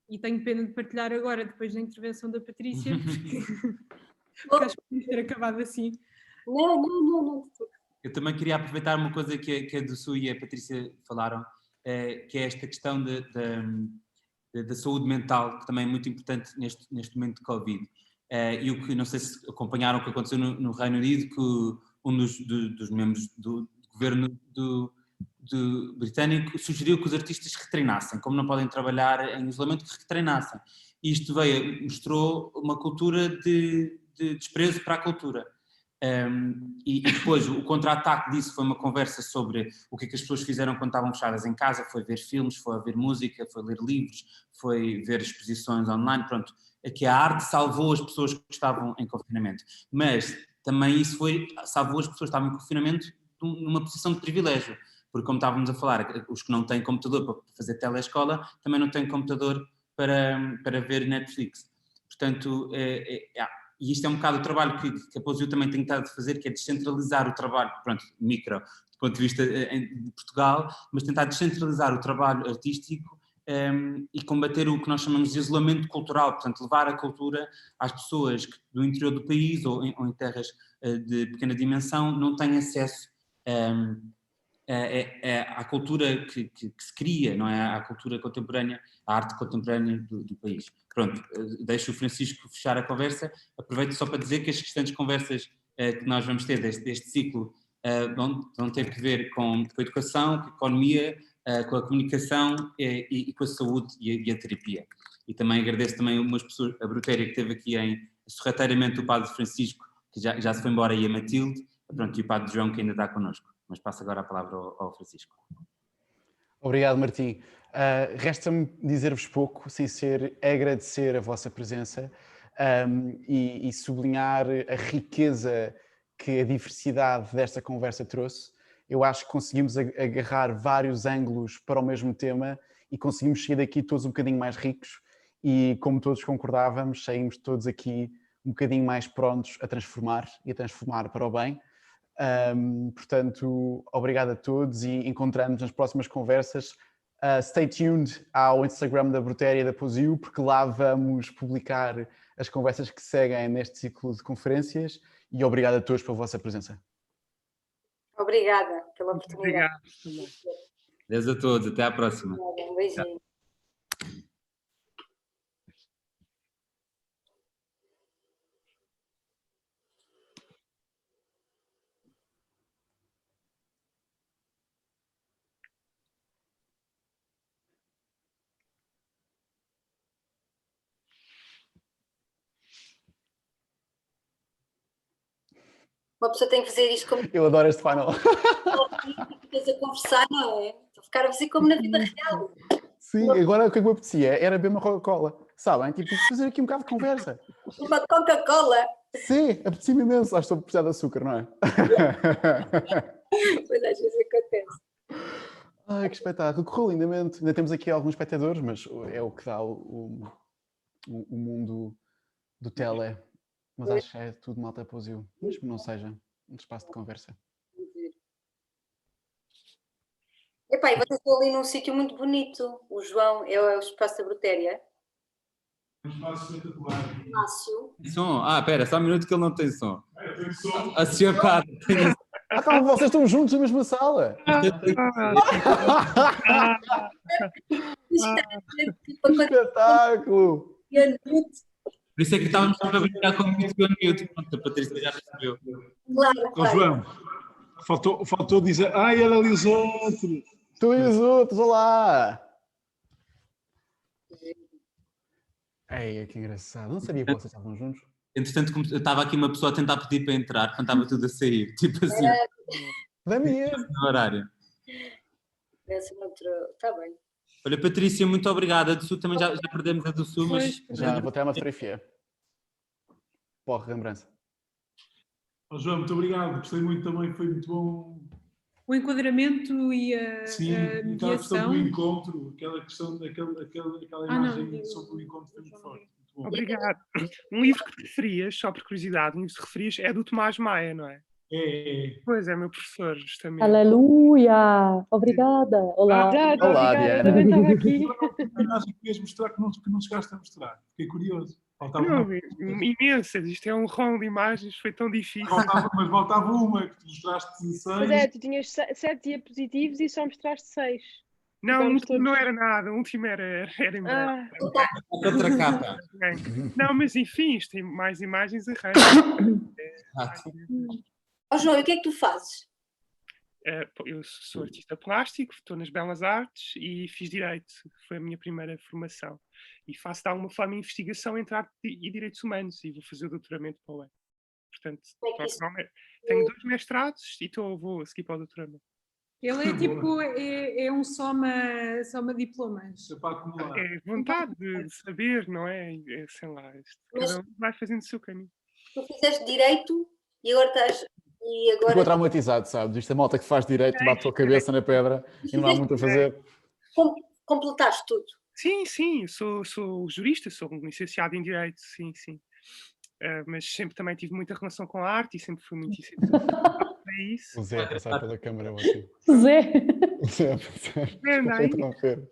e tenho pena de partilhar agora depois da intervenção da Patrícia, porque acho que podemos ter acabado assim. Não. Eu também queria aproveitar uma coisa que a Dussu e a Patrícia falaram, que é esta questão da saúde mental, que também é muito importante neste momento de Covid. E o que, não sei se acompanharam o que aconteceu no Reino Unido, que um dos membros do governo britânico sugeriu que os artistas retreinassem, como não podem trabalhar em isolamento, que retreinassem. E isto mostrou uma cultura de de desprezo para a cultura. E depois o contra-ataque disso foi uma conversa sobre o que é que as pessoas fizeram quando estavam fechadas em casa, foi ver filmes, foi ouvir música, foi ler livros, foi ver exposições online, pronto, aqui a arte salvou as pessoas que estavam em confinamento, mas também isso salvou as pessoas que estavam em confinamento numa posição de privilégio, porque como estávamos a falar, os que não têm computador para fazer telescola, também não têm computador para ver Netflix, portanto, e isto é um bocado o trabalho que a Pousio também tem estado a fazer, que é descentralizar o trabalho, pronto, micro, do ponto de vista de Portugal, mas tentar descentralizar o trabalho artístico e combater o que nós chamamos de isolamento cultural, portanto, levar a cultura às pessoas que do interior do país ou em terras de pequena dimensão não têm acesso à cultura que se cria, não é? À cultura contemporânea, à arte contemporânea do país. Pronto, deixo o Francisco fechar a conversa, aproveito só para dizer que as restantes conversas que nós vamos ter deste ciclo vão ter que ver com a educação, com a economia, com a comunicação e com a saúde e a terapia. E também agradeço também umas pessoas, a Brutéria que esteve aqui sorrateiramente o Padre Francisco, que já se foi embora, e a Matilde, pronto, e o Padre João que ainda está connosco. Mas passo agora a palavra ao Francisco. Obrigado, Martim. Resta-me dizer-vos pouco, sem ser agradecer a vossa presença e sublinhar a riqueza que a diversidade desta conversa trouxe. Eu acho que conseguimos agarrar vários ângulos para o mesmo tema e conseguimos sair daqui todos um bocadinho mais ricos e, como todos concordávamos, saímos todos aqui um bocadinho mais prontos a transformar e a transformar para o bem. Portanto, obrigado a todos e encontramos nas próximas conversas. Stay tuned ao Instagram da Brutéria e da Pousio, porque lá vamos publicar as conversas que seguem neste ciclo de conferências, e obrigado a todos pela vossa presença. Obrigada pela oportunidade. Obrigado. Adeus a todos, até à próxima. Um beijinho. Uma pessoa tem que fazer isto como... Eu adoro este final. Ficas a conversar, não é? Ficar assim como na vida real. Sim, agora o que me apetecia era beber uma Coca-Cola. Sabem? Tipo, fazer aqui um bocado de conversa. Uma Coca-Cola. Sim, apetecia-me imenso. Acho que estou a precisar de açúcar, não é? Pois às vezes acontece. Ai, que espetáculo. Correu lindamente. Ainda temos aqui alguns espectadores, mas é o que dá o mundo do tele. Mas acho que é tudo malta Pousio. Mesmo que não seja um espaço de conversa. Epá, e vocês estão ali num sítio muito bonito. O João é o espaço da Brutéria. Um espaço espetacular. Márcio. Som? Espera, só um minuto que ele não tem som. Eu tenho som. A senhor Padre tem Calma, vocês estão juntos na mesma sala. Que espetáculo! Por isso é que estávamos a brincar com o mute e o unmute. Pronto, a Patrícia já percebeu. Claro, Ó, João, faltou dizer, ela ali os outros. Tu e os outros, olá! Ei, que engraçado. Não sabia que vocês estavam juntos. Entretanto, estava aqui uma pessoa a tentar pedir para entrar, quando estava tudo a sair. Tipo assim, Da minha. no horário. Está bem. Olha, Patrícia, muito obrigada. A do Sul também já perdemos a do Sul, mas... Já, vou tirar uma fotografia. Porra, lembrança. Ó, João, muito obrigado. Gostei muito também, foi muito bom. O enquadramento e a Sim, aquela questão mediação. do encontro, aquela questão daquela imagem sobre o encontro foi muito forte. Muito bom. Obrigado. Um livro que referias, só por curiosidade, um livro que referias é do Tomás Maia, não é? É. Pois é, meu professor, justamente. Aleluia! Obrigada! Olá! Olá, Diana. Também estava aqui. A imagem que querias mostrar que não chegaste a mostrar. Fiquei curioso. Faltava Não, uma. imensas. Isto é um rol de imagens, foi tão difícil. Mas faltava uma, que tu mostraste 16. Pois é, tu tinhas 7 diapositivos e só mostraste 6. Não, o Ficámos último todos. não era nada, o último era em breve. Outra capa. Não, mas enfim, isto tem mais imagens arranjo. Ó João, e o que é que tu fazes? Eu sou artista plástico, estou nas Belas Artes e fiz Direito, foi a minha primeira formação. E faço de alguma forma investigação entre arte e direitos humanos e vou fazer o doutoramento para o ano. Portanto, tenho 2 mestrados e vou a seguir para o doutoramento. Ele é tipo, é um soma diplomas. É vontade de saber, não é? Sei lá, cada um vai fazendo o seu caminho. Tu fizeste Direito e agora estás... Ficou traumatizado, sabes? Isto é malta que faz direito, bate a cabeça na pedra e não há muito a fazer. Completaste tudo. Sim, sou jurista, sou um licenciado em Direito, sim. Mas sempre também tive muita relação com a arte e sempre fui muito incentivado para isso. O Zé a passar pela câmara, ótimo. Zé! Desculpa interromper.